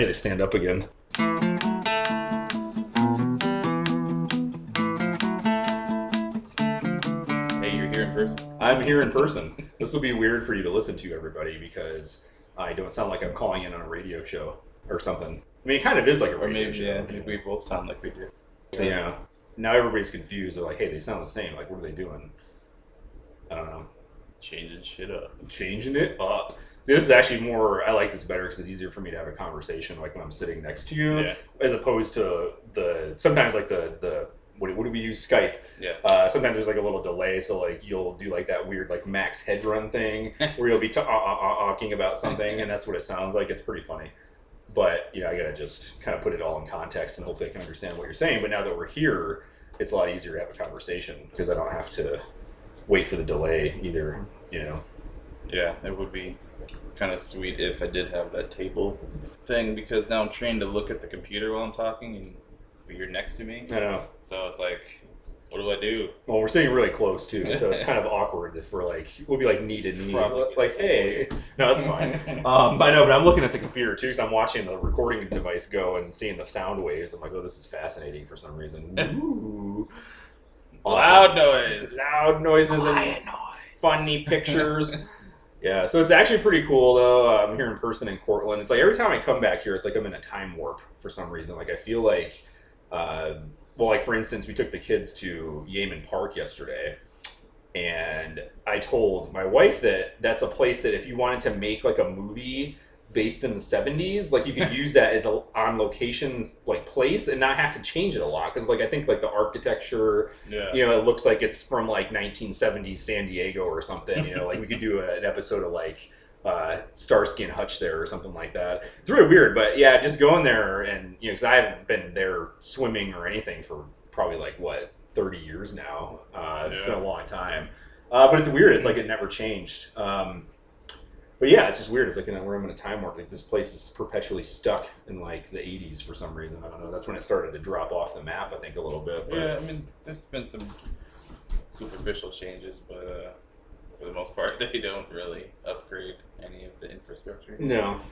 I need to stand up again. Hey, you're here in person? I'm here in person. This will be weird for you to listen to, everybody, because I don't sound like I'm calling in on a radio show or something. I mean, it kind of is like a radio show. Yeah, maybe we both sound like we do. Yeah. Now everybody's confused. They're like, hey, they sound the same. Like, what are they doing? I don't know. Changing shit up. Changing it up. This is actually more, I like this better because it's easier for me to have a conversation like when I'm sitting next to you, as opposed to sometimes like what do we use, Skype? Yeah. Sometimes there's like a little delay, so like you'll do like that weird like Max Headrun thing where you'll be talking about something, and that's what it sounds like. It's pretty funny. But I gotta just kind of put it all in context and hopefully I can understand what you're saying. But now that we're here, it's a lot easier to have a conversation because I don't have to wait for the delay either, Yeah, it would be kind of sweet if I did have that table thing, because now I'm trained to look at the computer while I'm talking and you're next to me. I know. So it's like, what do I do? Well, we're sitting really close too, so it's kind of awkward if we're like, we'll be like knee to knee, like, hey, no, it's fine. But I know, but I'm looking at the computer too, so I'm watching the recording device go and seeing the sound waves. I'm like, oh, this is fascinating for some reason. Ooh. Awesome. Loud noises, and funny pictures. Yeah, so it's actually pretty cool though. I'm here in person in Cortland. It's like every time I come back here, it's like I'm in a time warp for some reason. Like I feel like, like for instance, we took the kids to Yeaman Park yesterday, and I told my wife that that's a place that if you wanted to make like a movie based in the 70s, like you could use that as a on location like place and not have to change it a lot, because like I think like the architecture, it looks like it's from like 1970s San Diego or something. Like we could do an episode of like Starsky and Hutch there or something like that. It's really weird, but yeah, just going there and because I haven't been there swimming or anything for probably like 30 years now. It's been a long time, but it's weird. It's like it never changed. But yeah, it's just weird. It's like where I'm in a time warp. Like this place is perpetually stuck in like the 80s for some reason. I don't know. That's when it started to drop off the map, I think, a little bit. But yeah, I mean, there's been some superficial changes, but for the most part, they don't really upgrade any of the infrastructure. No.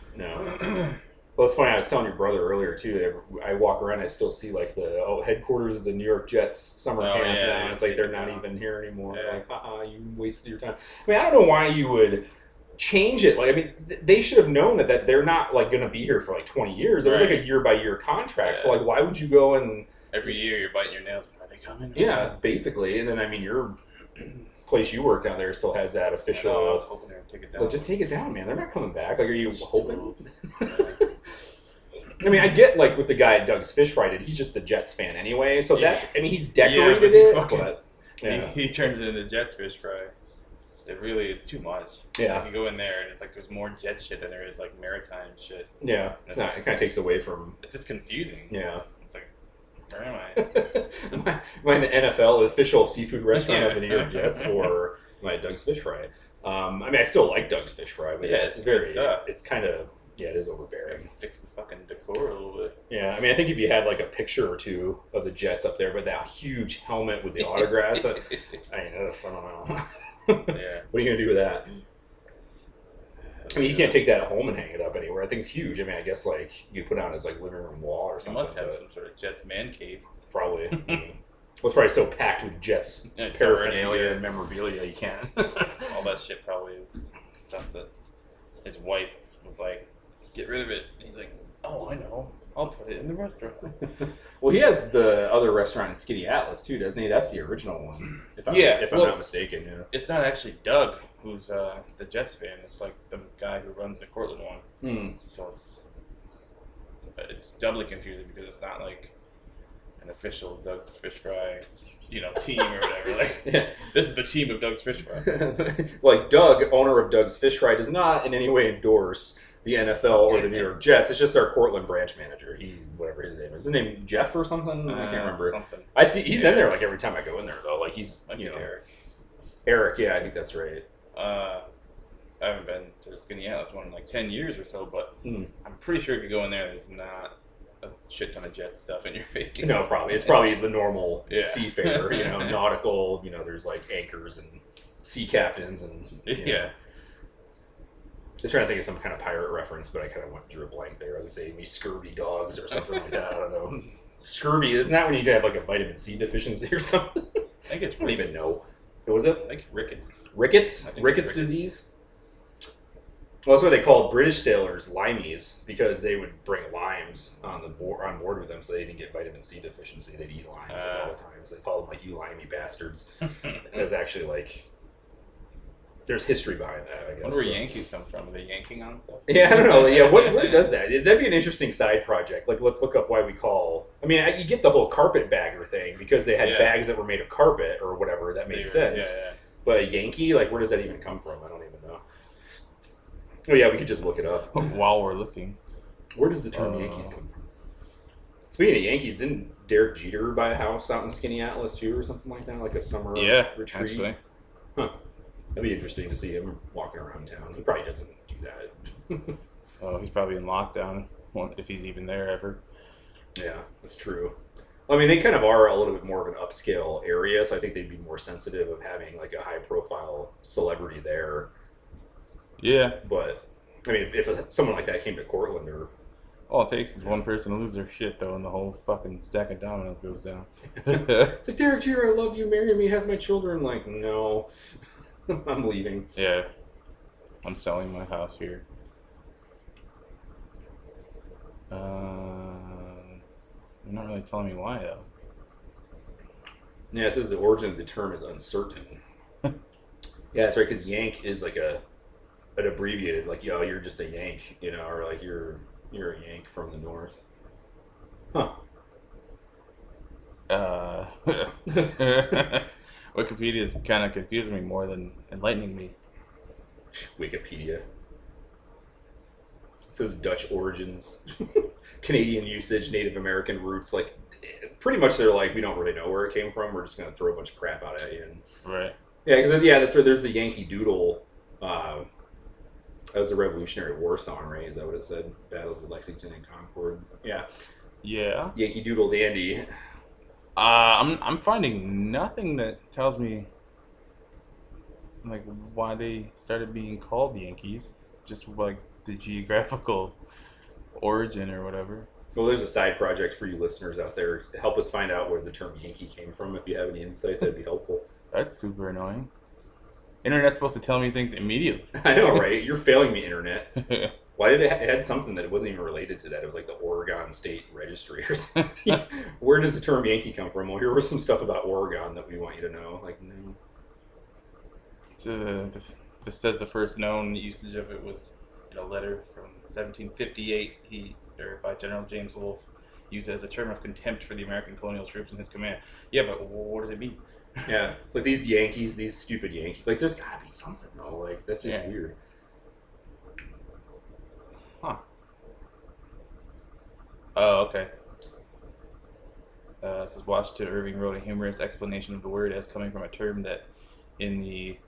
Well, it's funny. I was telling your brother earlier too. I walk around, I still see like the headquarters of the New York Jets summer camp now. And it's like they're not even here anymore. Yeah. Like, you wasted your time. I mean, I don't know why you would change it. Like, I mean, they should have known that they're not like going to be here for like 20 years. It was like a year-by-year contract. So like, why would you go and every year you're biting your nails? Are they coming? Yeah, basically. And then I mean, your place you work down there still has that official. I was hoping they would take it down. Well, just take it down, man. They're not coming back. Like, are you hoping? I mean, I get like with the guy at Doug's Fish Fry, he's just a Jets fan anyway. So that's, I mean, he decorated it, but he turns it into Jets Fish Fry. It really is too much. Yeah. Like you go in there and it's like there's more jet shit than there is like maritime shit. Yeah. It kind of takes away from. It's just confusing. Yeah. It's like, where am I? Am I in the NFL, the official seafood restaurant of the New York Jets, or am I at Doug's Fish Fry? I mean, I still like Doug's Fish Fry, but it's very. It's kind of. Yeah, it is overbearing. Fix the fucking decor a little bit. Yeah, I mean, I think if you had like a picture or two of the Jets up there, but that huge helmet with the autographs, I don't know. Yeah. What are you going to do with that? I mean, you can't take that at home and hang it up anywhere. I think it's huge. I mean, I guess like you could put it on as like living room wall or something. You must have some sort of Jets man cave. Probably. Well, it's probably so packed with Jets paraphernalia and memorabilia you can't. All that shit probably is stuff that his wife was like, get rid of it. He's like, oh, I know. I'll put it in the restaurant. Well, he has the other restaurant in Skiddy Atlas, too, doesn't he? That's the original one, if I'm not mistaken. Yeah. It's not actually Doug who's the Jets fan. It's like the guy who runs the Cortland one. So it's doubly confusing because it's not like an official Doug's Fish Fry, team or whatever. Like, this is the team of Doug's Fish Fry. Like, Doug, owner of Doug's Fish Fry, does not in any way endorse the NFL or the New York Jets. It's just our Cortland branch manager. Whatever his name is. His name Jeff or something? I can't remember. Something. I see he's in there like every time I go in there though. Like he's Eric. Eric, yeah, I think that's right. I haven't been to the Skinny Atlas one in like 10 years or so, but I'm pretty sure if you go in there, there's not a shit ton of jet stuff in your face. No, probably. It's probably the normal seafarer, nautical, there's like anchors and sea captains and was trying to think of some kind of pirate reference, but I kind of drew a blank there. I was going to say, me scurvy dogs or something like that. I don't know. Scurvy, isn't that when you have like a vitamin C deficiency or something? I think it's I don't even know. What was it? I think rickets. Rickets? Rickets disease? Well, that's why they called British sailors limeys, because they would bring limes on board with them, so they didn't get vitamin C deficiency. They'd eat limes all the time. So they called them like, you limey bastards. It was actually like, there's history behind that, I guess. I wonder where Yankees come from. Are they yanking on stuff? Yeah, I don't know. Yeah, what does that? That'd be an interesting side project. Like, let's look up why we call. I mean, you get the whole carpetbagger thing because they had bags that were made of carpet or whatever. That makes sense. Yeah. But a Yankee, like, where does that even come from? I don't even know. Oh yeah, we could just look it up while we're looking. Where does the term Yankees come from? Speaking of Yankees, didn't Derek Jeter buy a house out in Skinny Atlas too, or something like that, like a summer retreat? Actually. Huh. That'd be interesting to see him walking around town. He probably doesn't do that. Oh, he's probably in lockdown, if he's even there ever. Yeah, that's true. I mean, they kind of are a little bit more of an upscale area, so I think they'd be more sensitive of having like a high-profile celebrity there. Yeah. But, I mean, if someone like that came to Cortland or... All it takes is one person to lose their shit, though, and the whole fucking stack of dominoes goes down. It's like, Derek Jeter, I love you, marry me, have my children. Like, no, I'm leaving. Yeah. I'm selling my house here. You're not really telling me why, though. Yeah, it says the origin of the term is uncertain. Yeah, that's right, because Yank is like an abbreviated, like, yo, you're just a Yank, you know, or like you're a Yank from the north. Huh. Wikipedia is kind of confusing me more than enlightening me. Wikipedia. It says Dutch origins, Canadian usage, Native American roots. Like, pretty much they're like, we don't really know where it came from. We're just going to throw a bunch of crap out at you. And, right. Yeah, because that's where there's the Yankee Doodle. That was the Revolutionary War song, right? Is that what it said? Battles of Lexington and Concord. Yeah. Yeah. Yankee Doodle Dandy. I'm finding nothing that tells me like why they started being called Yankees. Just like the geographical origin or whatever. Well, there's a side project for you listeners out there. Help us find out where the term Yankee came from. If you have any insight, that'd be helpful. That's super annoying. Internet's supposed to tell me things immediately. I know, right? You're failing me, Internet. Why did it had something that it wasn't even related to that? It was like the Oregon State Registry or something. Where does the term Yankee come from? Well, here was some stuff about Oregon that we want you to know. Like, no. This says the first known usage of it was in a letter from 1758 by General James Wolfe, used it as a term of contempt for the American colonial troops in his command. Yeah, but what does it mean? Yeah, it's like these Yankees, these stupid Yankees. Like, there's gotta be something though. Like, that's just weird. Huh. Oh, okay. It says Washington Irving wrote a humorous explanation of the word as coming from a term that in the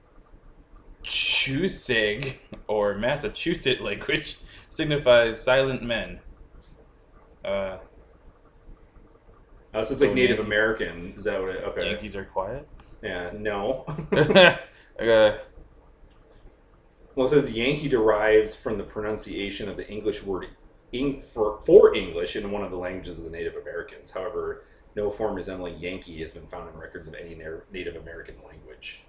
Chusig or Massachusetts language signifies silent men. So it's like Native American. Is that what it? Okay. Yankees are quiet? Yeah. No. Okay. Well, it says Yankee derives from the pronunciation of the English word for English in one of the languages of the Native Americans. However, no form resembling Yankee has been found in records of any Native American language.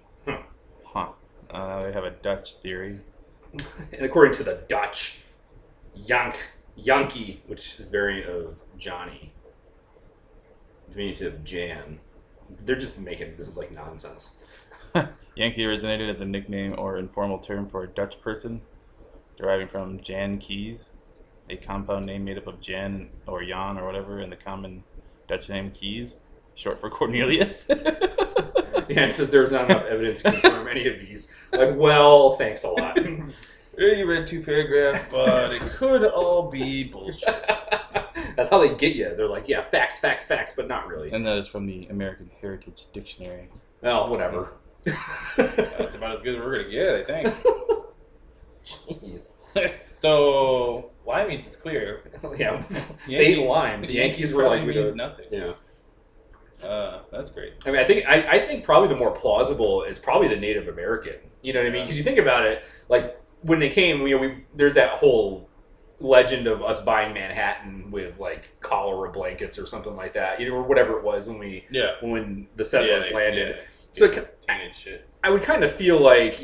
Huh. They have a Dutch theory. And according to the Dutch, Yankee, which is a variant of Johnny, diminutive of Jan. They're just making this is like nonsense. Yankee originated as a nickname or informal term for a Dutch person, deriving from Jan Kees, a compound name made up of Jan or Jan or whatever, and the common Dutch name Kees, short for Cornelius. Yeah, it says there's not enough evidence to confirm any of these. Like, well, thanks a lot. You read 2 paragraphs, but it could all be bullshit. That's how they get you. They're like, yeah, facts, but not really. And that is from the American Heritage Dictionary. Well, whatever. That's about as good as we're going to get, I think. Jeez. So, limeys is clear. Yeah, they limes. The Yankees were like, means nothing. Yeah. That's great. I mean, I think probably the more plausible is probably the Native American. You know what I mean? Because you think about it, like when they came, there's that whole legend of us buying Manhattan with like cholera blankets or something like that, or whatever it was when the settlers landed. So shit. I would kind of feel like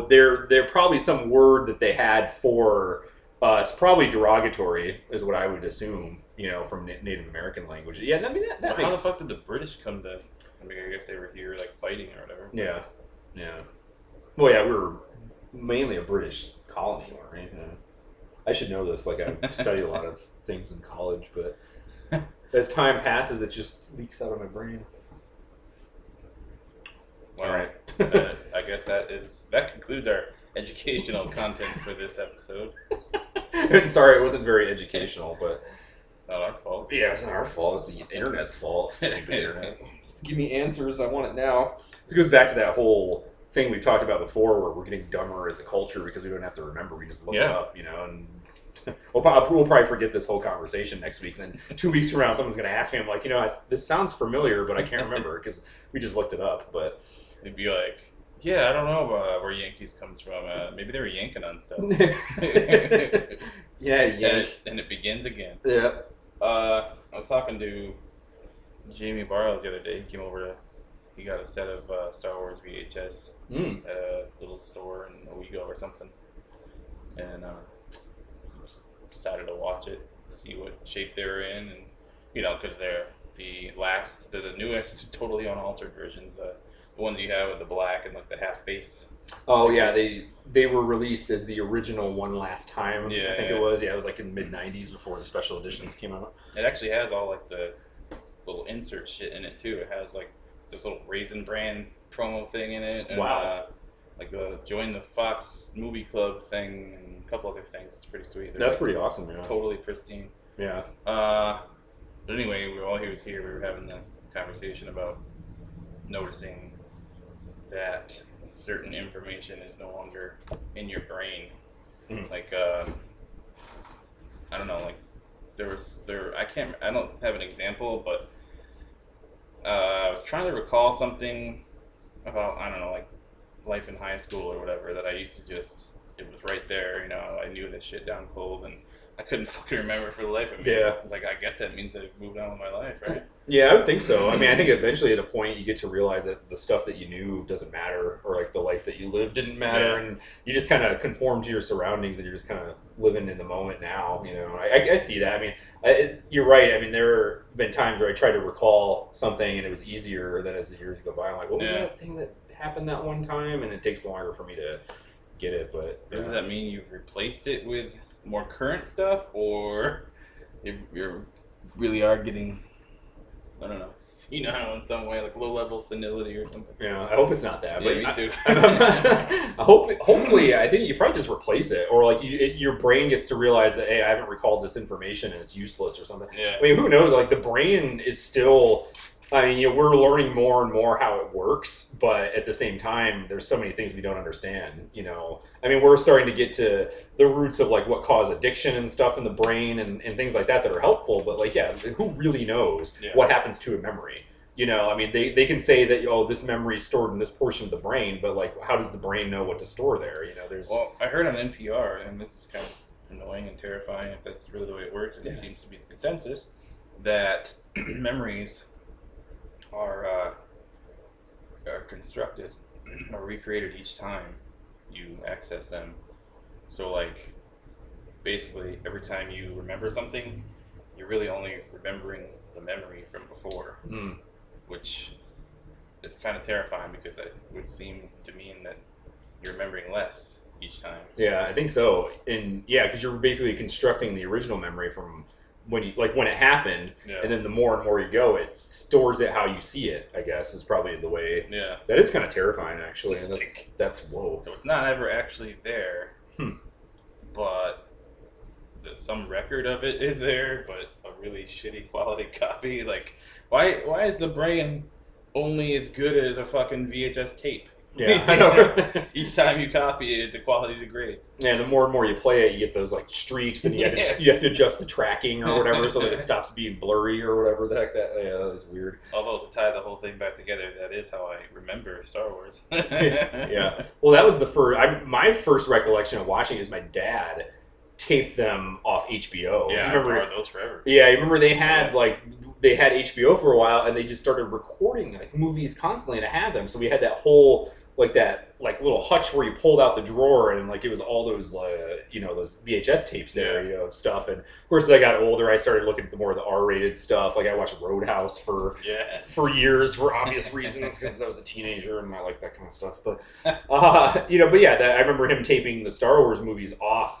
there probably some word that they had for us, probably derogatory is what I would assume, from Native American language. Yeah, I mean that makes. How the fuck did the British come to? I mean, I guess they were here like fighting or whatever. Yeah. Well, yeah, we were mainly a British colony, right? I should know this. Like I studied a lot of things in college, but as time passes, it just leaks out of my brain. Well, all right. I guess that concludes our educational content for this episode. Sorry, it wasn't very educational, but it's not our fault. Yeah, it's not our fault. It's the internet's fault. Stupid internet. Give me answers. I want it now. This goes back to that whole thing we talked about before, where we're getting dumber as a culture because we don't have to remember. We just look it up, and we'll probably forget this whole conversation next week. And then 2 weeks from now, someone's going to ask me, I'm like, this sounds familiar, but I can't remember because we just looked it up. But it'd be like, yeah, I don't know where Yankees comes from. Maybe they were yanking on stuff. Yeah, yank. And it begins again. Yeah. I was talking to Jamie Barlow the other day. He came over he got a set of Star Wars VHS at a little store in Owego or something. And decided to watch it, see what shape they were in, and because they're the newest, totally unaltered versions, the ones you have with the black and like the half face. Oh yeah, they were released as the original One Last Time. I think it was. Yeah, it was like in the mid '90s before the special editions came out. It actually has all like the little insert shit in it too. It has like this little Raisin Bran promo thing in it, and like the join the Fox movie club thing, and a couple other things. It's pretty sweet. That's pretty awesome, man. Totally pristine. Yeah. But anyway, while he was here, we were having the conversation about noticing that certain information is no longer in your brain. Like, I don't know, like I don't have an example, but I was trying to recall something about, I don't know, like life in high school or whatever, that I used to it was right there, I knew this shit down cold, and I couldn't fucking remember for the life of me. Yeah. Like, I guess that means I've moved on with my life, right? Yeah, I would think so. I mean, I think eventually at a point you get to realize that the stuff that you knew doesn't matter, or like the life that you lived didn't matter, and you just kind of conform to your surroundings, and you're just kind of living in the moment now. I see that. I mean, you're right. I mean, there have been times where I try to recall something, and it was easier than as the years go by. I'm like, what was that thing that happened that one time? And it takes longer for me to get it. But does that mean you've replaced it with more current stuff, or you really are getting, I don't know, senile in some way, like low-level senility or something? Yeah, I hope it's not that. Yeah, me too. Hopefully, I think you probably just replace it, or like your brain gets to realize that, hey, I haven't recalled this information and it's useless or something. Yeah. I mean, who knows? Like the brain is still. I mean, we're learning more and more how it works, but at the same time, there's so many things we don't understand. I mean, we're starting to get to the roots of like what cause addiction and stuff in the brain and things like that are helpful. But like, who really knows what happens to a memory? I mean, they can say that this memory is stored in this portion of the brain, but like, how does the brain know what to store there? Well, I heard on NPR, and this is kind of annoying and terrifying if that's really the way it works, and it seems to be the consensus, that memories are constructed or recreated each time you access them. So like, basically every time you remember something, you're really only remembering the memory from before, which is kind of terrifying because it would seem to mean that you're remembering less each time. Yeah, I think so. And because you're basically constructing the original memory from when it happened, and then the more and more you go, it stores it how you see it, I guess, is probably the way. Yeah. That is kind of terrifying, actually. That's whoa. So it's not ever actually there, but some record of it is there, but a really shitty quality copy. Like, why is the brain only as good as a fucking VHS tape? Yeah, I know. Each time you copy it, the quality degrades. Yeah, the more and more you play it, you get those like streaks, and you have to adjust the tracking or whatever so that it stops being blurry or whatever the heck that. Yeah, that was weird. Although to tie the whole thing back together, that is how I remember Star Wars. Yeah. Well, that was the first. My first recollection of watching is my dad taped them off HBO. Yeah, I remember those forever. Yeah, I remember they had HBO for a while, and they just started recording like movies constantly, and I had them. So we had that whole like little hutch where you pulled out the drawer, and like it was all those those VHS tapes there, stuff. And of course, as I got older, I started looking at the more of the R-rated stuff. Like I watched Roadhouse for years for obvious reasons because I was a teenager and I liked that kind of stuff. But but yeah, I remember him taping the Star Wars movies off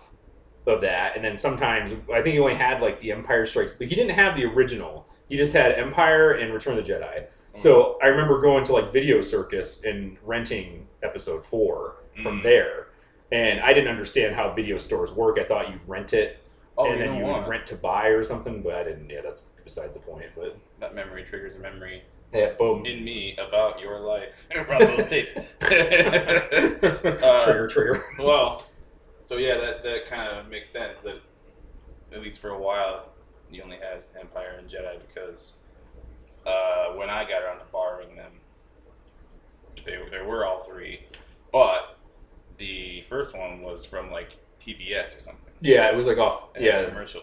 of that, and then sometimes I think he only had like The Empire Strikes. Like he didn't have the original. He just had Empire and Return of the Jedi. So I remember going to like Video Circus and renting Episode 4 from there, and I didn't understand how video stores work. I thought you'd rent it and then you would rent to buy or something, but I didn't. Yeah, that's besides the point. But that memory triggers a memory. Yeah, boom. In me about your life. About those tapes. Trigger. Well, so yeah, that kind of makes sense that at least for a while you only had Empire and Jedi because when I got around to borrowing them, there were all three, but the first one was from like TBS or something. Yeah, it was like off. And commercial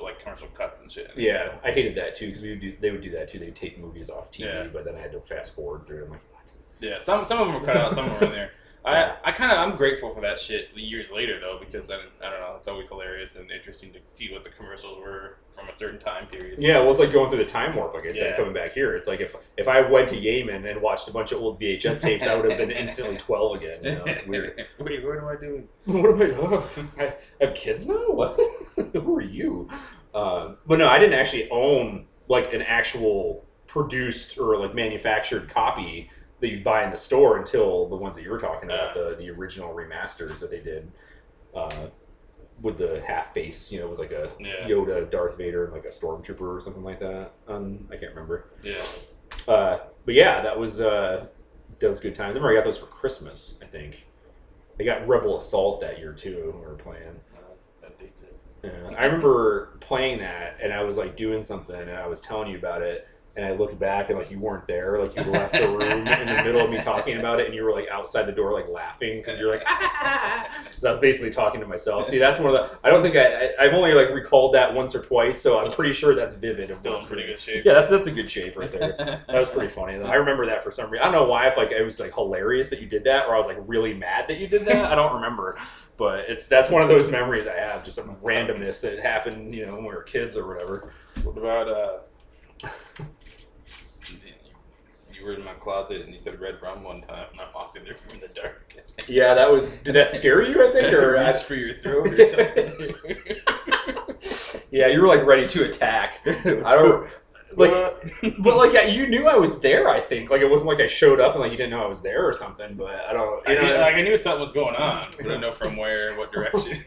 cuts and shit. Yeah, I hated that too because they would do that too. They'd take movies off TV, but then I had to fast forward through them. Like, what? Yeah, some of them were cut out, some of them were in there. I'm grateful for that shit years later though, because I don't know, it's always hilarious and interesting to see what the commercials were from a certain time period. Yeah, well, it's like going through the time warp, like I said, coming back here. It's like if I went to Yemen and watched a bunch of old VHS tapes, I would have been instantly 12 again. It's weird. Wait, what am I doing? What am I doing? I have kids now? What? Who are you? But no, I didn't actually own like an actual produced or like manufactured copy that you buy in the store until the ones that you were talking about, the original remasters that they did with the half face. It was like a Yoda, Darth Vader, and like a Stormtrooper or something like that. I can't remember. Yeah. But yeah, that was good times. I remember I got those for Christmas, I think. I got Rebel Assault that year too. We were playing. That dates it. Yeah. I remember playing that, and I was like doing something, and I was telling you about it. And I looked back and like you weren't there, like you left the room in the middle of me talking about it, and you were like outside the door like laughing because you're like So I was basically talking to myself. See, that's one of the. I don't think I've only like recalled that once or twice, so I'm pretty sure that's vivid. Still in pretty good shape. Yeah, that's a good shape right there. That was pretty funny. I remember that for some reason. I don't know why. If like it was like hilarious that you did that, or I was like really mad that you did that. I don't remember. But that's one of those memories I have, just some randomness that happened, when we were kids or whatever. What about you were in my closet and you said red rum one time and I walked in there from the dark. Yeah, did that scare you, I think? Or reach for your throat or something? Yeah, you were like ready to attack. I don't but like you knew I was there, I think. Like it wasn't like I showed up and like you didn't know I was there or something, but I don't I knew something was going on, but I didn't know from where, what direction.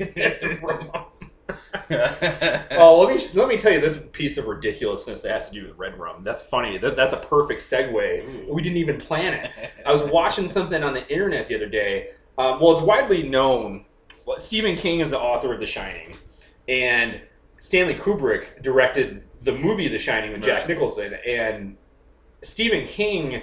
Well, let me tell you this piece of ridiculousness that has to do with red rum. That's funny. That's a perfect segue. Ooh. We didn't even plan it. I was watching something on the internet the other day. Well, it's widely known. Stephen King is the author of The Shining, and Stanley Kubrick directed the movie The Shining with Jack Nicholson. And Stephen King,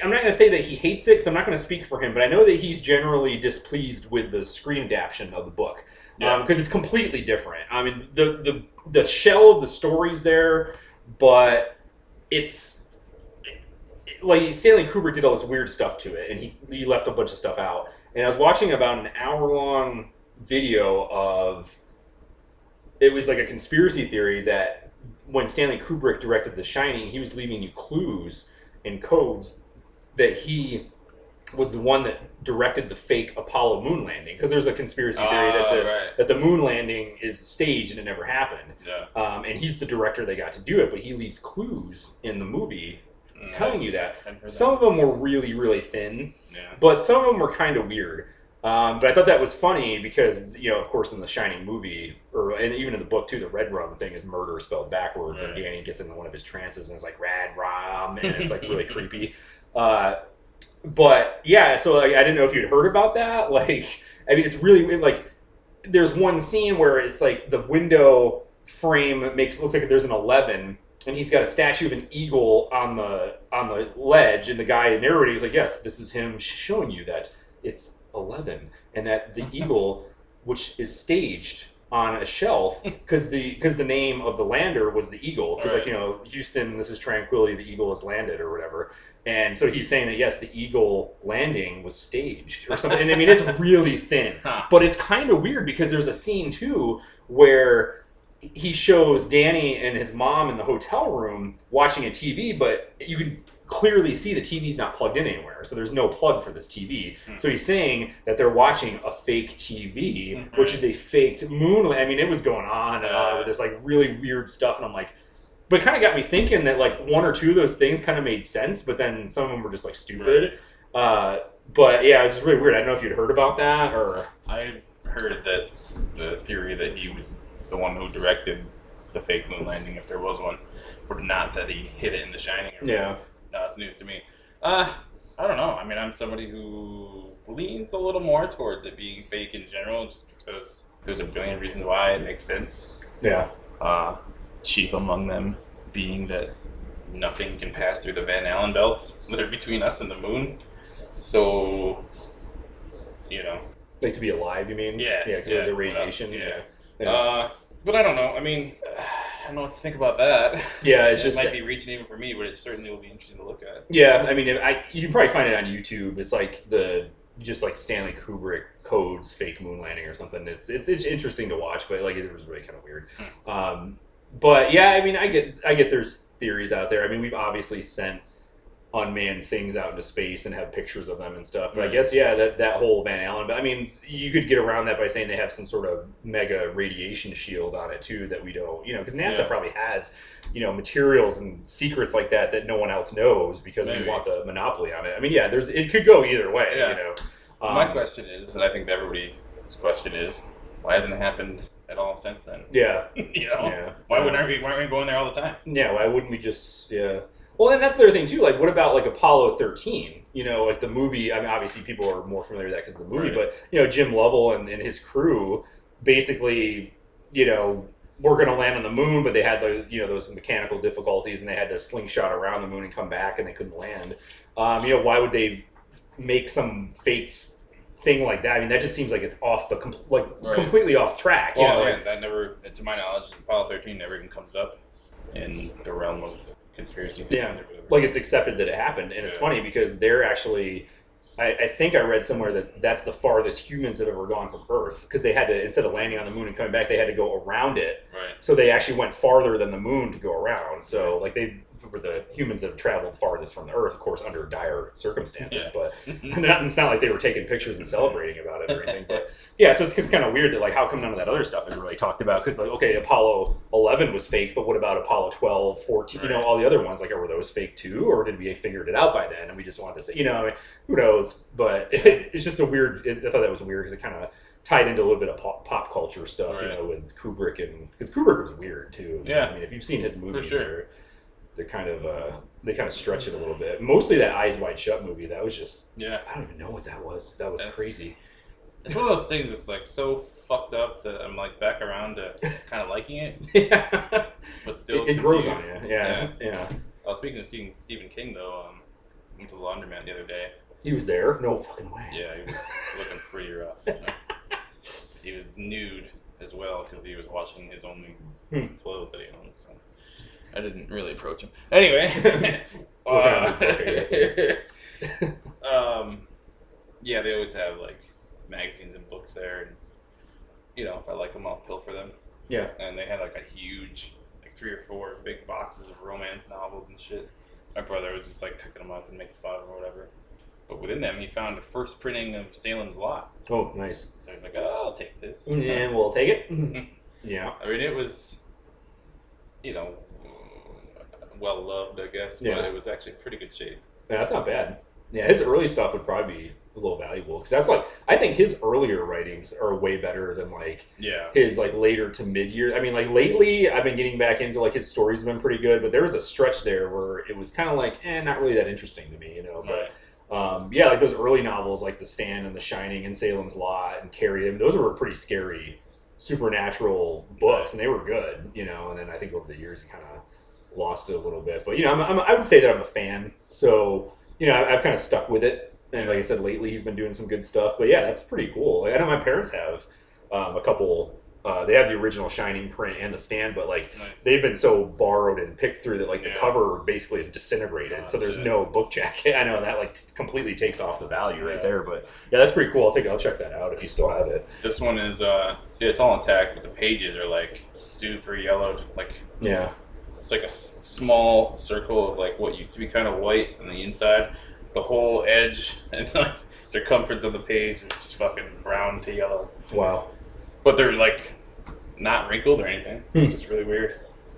I'm not going to say that he hates it because I'm not going to speak for him, but I know that he's generally displeased with the screen adaptation of the book. Because it's completely different. I mean, the shell of the story's there, but it's like Stanley Kubrick did all this weird stuff to it, and he left a bunch of stuff out. And I was watching about an hour-long video of, it was like a conspiracy theory that when Stanley Kubrick directed The Shining, he was leaving you clues and codes that he was the one that directed the fake Apollo moon landing, because there's a conspiracy theory that the moon landing is staged and it never happened. Yeah. And he's the director that got to do it, but he leaves clues in the movie telling you that. Some of them were really, really thin, but some of them were kind of weird. But I thought that was funny because, of course, in the Shining movie, and even in the book too, the red rum thing is murder spelled backwards, and Danny gets into one of his trances and it's like red rum, and it's like really creepy. But yeah, so like I didn't know if you'd heard about that. Like, I mean, it's really like there's one scene where it's like the window frame looks like there's an 11, and he's got a statue of an eagle on the ledge, and the guy narrating is like, yes, this is him showing you that it's 11, and that the eagle, which is staged on a shelf, because the name of the lander was the eagle, because like Houston, this is tranquility, the eagle has landed or whatever. And so he's saying that yes, the eagle landing was staged or something. And I mean, it's really thin, but it's kind of weird because there's a scene too where he shows Danny and his mom in the hotel room watching a TV, but you can clearly see the TV's not plugged in anywhere, so there's no plug for this TV. So he's saying that they're watching a fake TV, which is a faked moon. I mean, it was going on and on with this like really weird stuff, and I'm like. But it kind of got me thinking that like one or two of those things kind of made sense, but then some of them were just like stupid. But yeah, it was just really weird. I don't know if you'd heard about that or. I heard that the theory that he was the one who directed the fake moon landing, if there was one, but not that he hid it in The Shining. Yeah. No, it's news to me. I don't know. I mean, I'm somebody who leans a little more towards it being fake in general, just because there's a billion reasons why it makes sense. Yeah. Chief among them being that nothing can pass through the Van Allen belts that are between us and the moon. So, Like to be alive, you mean? Yeah. Yeah, because of the radiation. But I don't know. I mean, I don't know what to think about that. Yeah, it's it might be reaching even for me, but it certainly will be interesting to look at. Yeah, I mean, you can probably find it on YouTube. It's like just like Stanley Kubrick codes fake moon landing or something. It's interesting to watch, but like it was really kind of weird. But yeah, I mean, I get there's theories out there. I mean, we've obviously sent unmanned things out into space and have pictures of them and stuff. But I guess that whole Van Allen. But I mean, you could get around that by saying they have some sort of mega radiation shield on it too that we don't, because NASA probably has, materials and secrets like that no one else knows because we want the monopoly on it. I mean, it could go either way. My question is, and I think everybody's question is, why hasn't it happened at all since then? Yeah. Why why aren't we going there all the time? Yeah. Why wouldn't we just? Yeah. Well, and that's the other thing too. Like, what about like Apollo 13? Like the movie. I mean, obviously people are more familiar with that because of the movie. But Jim Lovell and his crew basically, were going to land on the moon, but they had those mechanical difficulties, and they had to slingshot around the moon and come back, and they couldn't land. Why would they make some fake thing like that? I mean, that just seems like it's off completely off track. That never, to my knowledge, Apollo 13 never even comes up in the realm of conspiracy theories. Like it's accepted that it happened, and it's funny because they're actually, I think I read somewhere that that's the farthest humans have ever gone from Earth, because they had to, instead of landing on the moon and coming back, they had to go around it. Right. So they actually went farther than the moon to go around. So like they were the humans that have traveled farthest from the Earth, of course, under dire circumstances. But it's not like they were taking pictures and celebrating about it or anything. But yeah, so it's kind of weird that like how come none of that other stuff is really talked about? Because like okay, Apollo 11 was fake, but what about Apollo 12, 14? Right. All the other ones, like were those fake too, or did we figured it out by then and we just wanted to say, I mean, who knows? But it's just a weird. I thought that was weird because it kind of tied into a little bit of pop culture stuff, with Kubrick, and because Kubrick was weird too. Yeah. I mean, if you've seen his movies, for sure. They're kind of they kind of stretch it a little bit. Mostly that Eyes Wide Shut movie. That was just I don't even know what that was. That's crazy. It's one of those things that's like so fucked up that I'm like back around to kind of liking it. But still, it grows on you. Yeah. Speaking of Stephen King though, I went to the laundromat the other day. He was there? No fucking way. Yeah, he was looking pretty rough. He was nude as well because he was washing his only clothes that he owns. So. I didn't really approach him. Anyway. They always have like magazines and books there, and if I like them, I'll pilfer them. Yeah. And they had like a huge, like 3 or 4 big boxes of romance novels and shit. My brother was just like picking them up and making fun of them or whatever. But within them, he found the first printing of Salem's Lot. Oh, nice. So he's like, "Oh, I'll take this." And we'll take it. Yeah. I mean, it was, well loved, I guess, but it was actually pretty good shape. Yeah, that's not bad. Yeah, his early stuff would probably be a little valuable because that's like I think his earlier writings are way better than like his like later to mid years. I mean, like lately I've been getting back into like his stories have been pretty good, but there was a stretch there where it was kind of like not really that interesting to me, But Yeah, like those early novels, like The Stand and The Shining and Salem's Lot and Carrie, I mean, those were pretty scary, supernatural books, and they were good, you know. And then I think over the years, you kind of lost it a little bit. But you know, I would say that I'm a fan, so you know, I've kind of stuck with it. And like I said, lately he's been doing some good stuff. But yeah, that's pretty cool. Like, I know my parents have a couple. They have the original Shining print and The Stand, but like they've been so borrowed and picked through that like the cover basically is disintegrated, so there's no book jacket. I know that like completely takes off the value right there, but yeah, that's pretty cool. I'll check that out if you still have it. This one is it's all intact, but the pages are like super yellowed. Like it's like a small circle of like what used to be kind of white on the inside. The whole edge and like circumference of the page is just fucking brown to yellow. Wow. But they're like not wrinkled or anything. It's just really weird.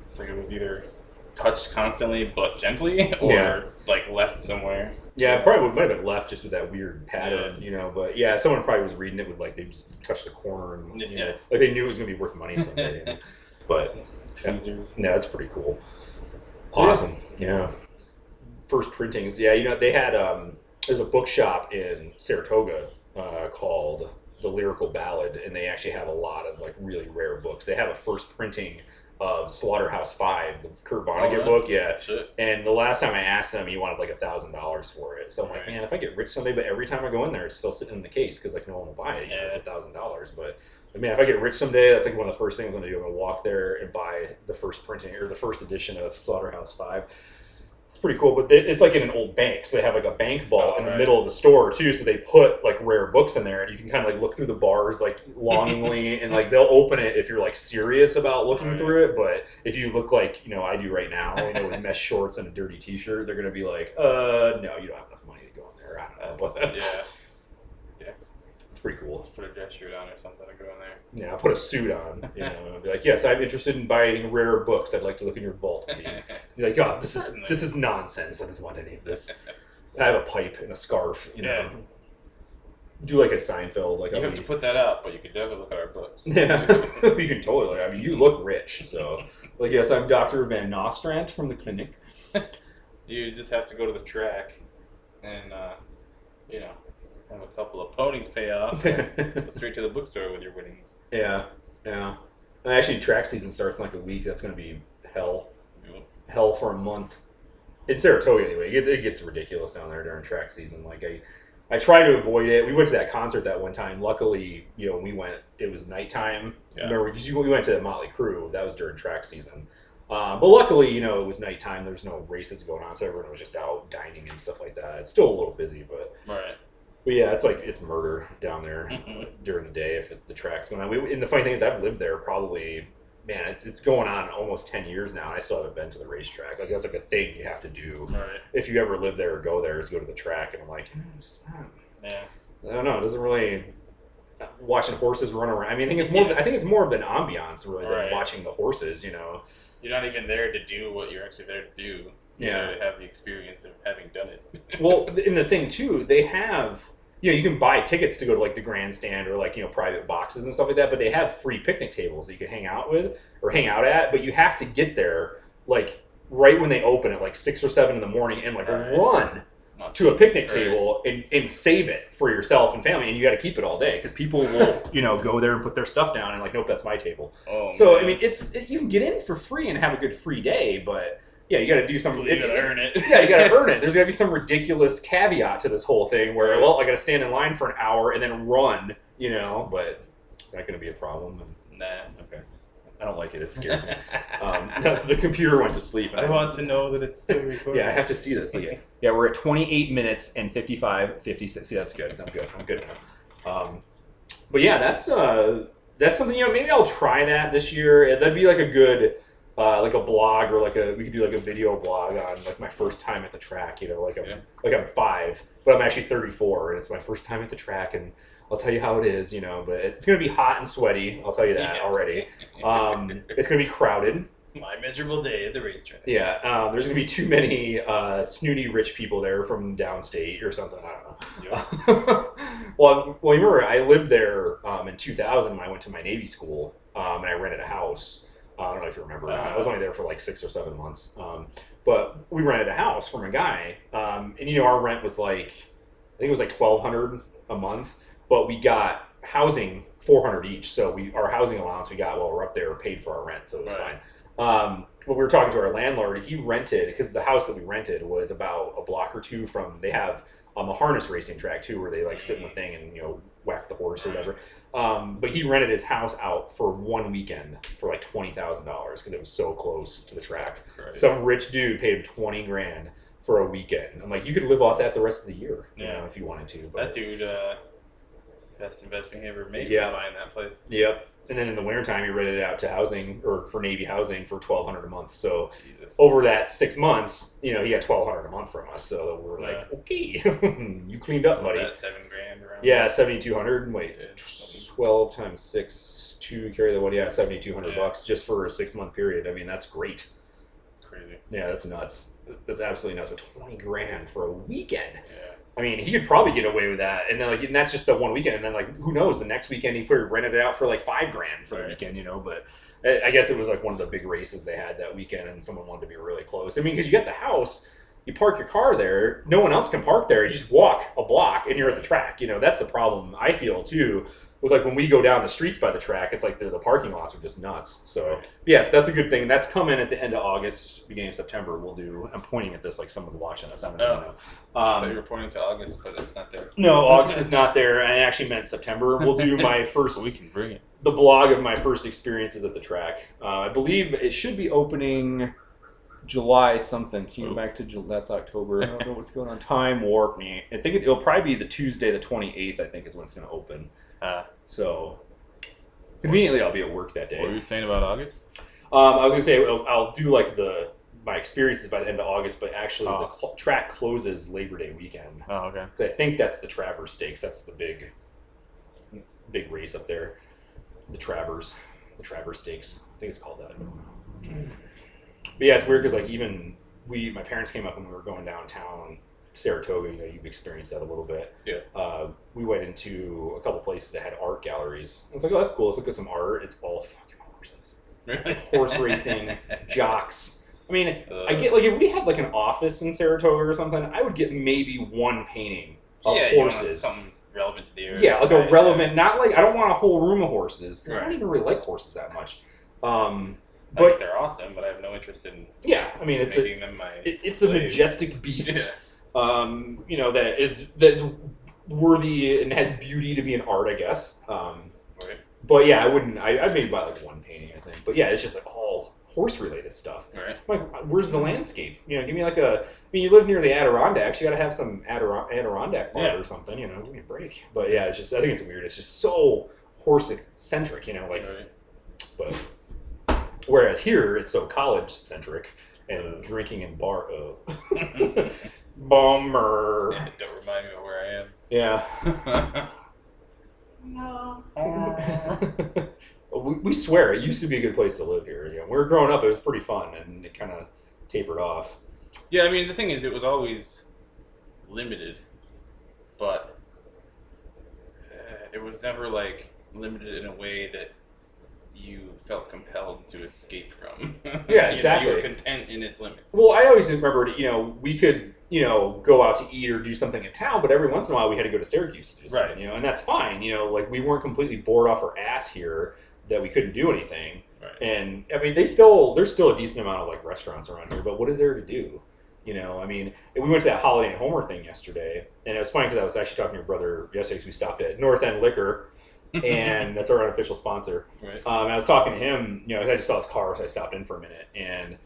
It's like it was either touched constantly but gently, or like left somewhere. Yeah, it probably might have been left just with that weird pattern, you know. But yeah, someone probably was reading it with like they just touched the corner and you know, like they knew it was gonna be worth money someday. But yeah, that's pretty cool. Awesome. Yeah. First printings. Yeah, you know they had there's a bookshop in Saratoga called The Lyrical Ballad, and they actually have a lot of like really rare books. They have a first printing of Slaughterhouse-Five, the Kurt Vonnegut book, and the last time I asked him, he wanted like $1,000 for it. So I'm like, man, if I get rich someday, but every time I go in there, it's still sitting in the case because like no one will buy it. You know, it's $1,000, but I mean, if I get rich someday, that's like one of the first things I'm going to do. I'm going to walk there and buy the first printing or the first edition of Slaughterhouse-Five. It's pretty cool, but it's like in an old bank, so they have like a bank vault in the middle of the store too. So they put like rare books in there, and you can kind of like look through the bars like longingly, and like they'll open it if you're like serious about looking through it. But if you look like you know I do right now, you know, with mesh shorts and a dirty T-shirt, they're gonna be like, no, you don't have enough money to go in there. I don't know, but it's pretty cool. Let's put a dress shirt on or something to go in there. Yeah, I'll put a suit on, you know, and be like, yes, I'm interested in buying rare books. I'd like to look in your vault, please. You're like, God, this is nonsense. I don't want any of this. I have a pipe and a scarf, you know. Do like a Seinfeld, like you have to put that out, but you can definitely look at our books. Yeah, you can totally. I mean, you look rich, so like, yes, I'm Dr. Van Nostrand from the clinic. You just have to go to the track, and you know. Have a couple of ponies pay off, and go straight to the bookstore with your winnings. Yeah. Actually, track season starts in like a week. That's going to be hell. Hell for a month. In Saratoga, anyway. It gets ridiculous down there during track season. Like, I try to avoid it. We went to that concert that one time. Luckily, you know, when we went, it was nighttime. Remember, because we went to Motley Crue. That was during track season. But luckily, you know, it was nighttime. There was no races going on, so everyone was just out dining and stuff like that. It's still a little busy, but... But yeah, it's murder down there during the day if the track's going on. And the funny thing is, I've lived there probably, man, it's going on almost 10 years now, and I still haven't been to the racetrack. Like, that's like a thing you have to do if you ever live there or go there, is go to the track. And I'm like, I don't know, it doesn't really, watching horses run around. I mean, I think it's more of an ambiance really than watching the horses, you know. You're not even there to do what you're actually there to do. You're there to have the experience of having done it. Well, and the thing too, they have, you know, you can buy tickets to go to like the grandstand or like, you know, private boxes and stuff like that, but they have free picnic tables that you can hang out with or hang out at, but you have to get there like right when they open at like 6 or 7 in the morning and like run to a picnic table and save it for yourself and family, and you got to keep it all day because people will, you know, go there and put their stuff down and like, nope, that's my table. So I mean, you can get in for free and have a good free day, but yeah, you got to do something. You got to earn it. Yeah, you got to earn it. There's got to be some ridiculous caveat to this whole thing where, well, I got to stand in line for an hour and then run, you know, but it's not going to be a problem. Nah. Okay. I don't like it. It scares me. The computer went to sleep. I want to know that it's still recording. Yeah, I have to see this. Yeah, we're at 28 minutes and 56. See, that's good. I'm good now. But yeah, that's something, you know, maybe I'll try that this year. That'd be like a good... like a blog or we could do like a video blog on like my first time at the track, you know, like I'm 5, but I'm actually 34 and it's my first time at the track, and I'll tell you how it is, you know, but it's going to be hot and sweaty, I'll tell you that already. It's going to be crowded. My miserable day at the racetrack. Yeah, there's going to be too many snooty rich people there from downstate or something, I don't know. Well, you remember, I lived there in 2000 when I went to my Navy school, and I rented a house. I don't know if you remember. I was only there for like 6 or 7 months. But we rented a house from a guy, and you know, our rent was like, think it was like $1,200 a month, but we got housing $400 each. So our housing allowance we got while we're up there paid for our rent, so it was fine. When we were talking to our landlord, he rented, because the house that we rented was about a block or two from, they have a harness racing track too, where they like sit in the thing and whack the horse or whatever. But he rented his house out for one weekend for like $20,000 because it was so close to the track. Right. Some rich dude paid him $20,000 for a weekend. I'm like, you could live off that the rest of the year, if you wanted to. But that dude, best investment he ever made. Buying that place. Yep. And then in the wintertime, he rented it out to housing, or for Navy housing, for $1,200 a month. So over that 6 months, he got $1,200 a month from us. So we were like, okay, you cleaned up, buddy. Was that $7,000 around? Yeah, $7,200. Wait, 12 times 6 to carry the one. Yeah, $7,200 just for a 6-month period. I mean, that's great. Crazy. Yeah, that's nuts. That's absolutely nuts. But $20,000 for a weekend. Yeah. I mean, he could probably get away with that, and then and that's just the one weekend, and then who knows? The next weekend he probably rented it out for like $5,000 for the weekend, But I guess it was like one of the big races they had that weekend, and someone wanted to be really close. I mean, because you get the house, you park your car there, no one else can park there. You just walk a block, and you're at the track. That's the problem I feel too. With when we go down the streets by the track, it's like the parking lots are just nuts. So yes, that's a good thing. That's coming at the end of August, beginning of September. We'll do. I'm pointing at this like someone's watching us. I don't know. So you were pointing to August, but it's not there. No, August is not there. I actually meant September. We'll do my first. We can bring it. The blog of my first experiences at the track. I believe it should be opening July something. Can you go back to July? That's October. I don't know what's going on. Time warp me. I think it'll probably be the Tuesday, the 28th. I think is when it's going to open. So conveniently, I'll be at work that day. What were you saying about August? I was gonna say I'll do my experiences by the end of August, but actually the track closes Labor Day weekend. Oh, okay. So I think that's the Travers Stakes. That's the big race up there. The Travers Stakes. I think it's called that. But yeah, it's weird because even my parents came up when we were going downtown. Saratoga, you've experienced that a little bit. Yeah. We went into a couple places that had art galleries. I was like, oh, that's cool. Let's look at some art. It's all fucking horses. Horse racing, jocks. I mean, I get if we had an office in Saratoga or something, I would get maybe one painting of horses. Something relevant to the area. Yeah, a relevant, not I don't want a whole room of horses. Right. I don't even really like horses that much. I think they're awesome, but I have no interest in making them my it's a majestic beast. Yeah. That's worthy and has beauty to be an art, I guess. Right. But yeah, I wouldn't. I'd maybe buy one painting, I think. But yeah, it's just all horse-related stuff. Right. Where's the landscape? Give me you live near the Adirondacks. You got to have some Adirondack art or something. Give me a break. But yeah, it's just. I think it's weird. It's just so horse-centric. Right. But whereas here, it's so college-centric and drinking in bar. Bummer. Don't remind me of where I am. Yeah. No. we swear it used to be a good place to live here. When we were growing up, it was pretty fun, and it kind of tapered off. Yeah, I mean, the thing is, it was always limited, but it was never limited in a way that you felt compelled to escape from. Yeah, exactly. You were content in its limits. Well, I always remembered, we could, go out to eat or do something in town, but every once in a while we had to go to Syracuse to do something, and that's fine. We weren't completely bored off our ass here that we couldn't do anything. Right. And I mean, there's still a decent amount of restaurants around here, but what is there to do? I mean, we went to that Holiday and Homer thing yesterday, and it was funny because I was actually talking to your brother yesterday because we stopped at North End Liquor. And that's our unofficial sponsor. Right. I was talking to him, I just saw his car, so I stopped in for a minute, and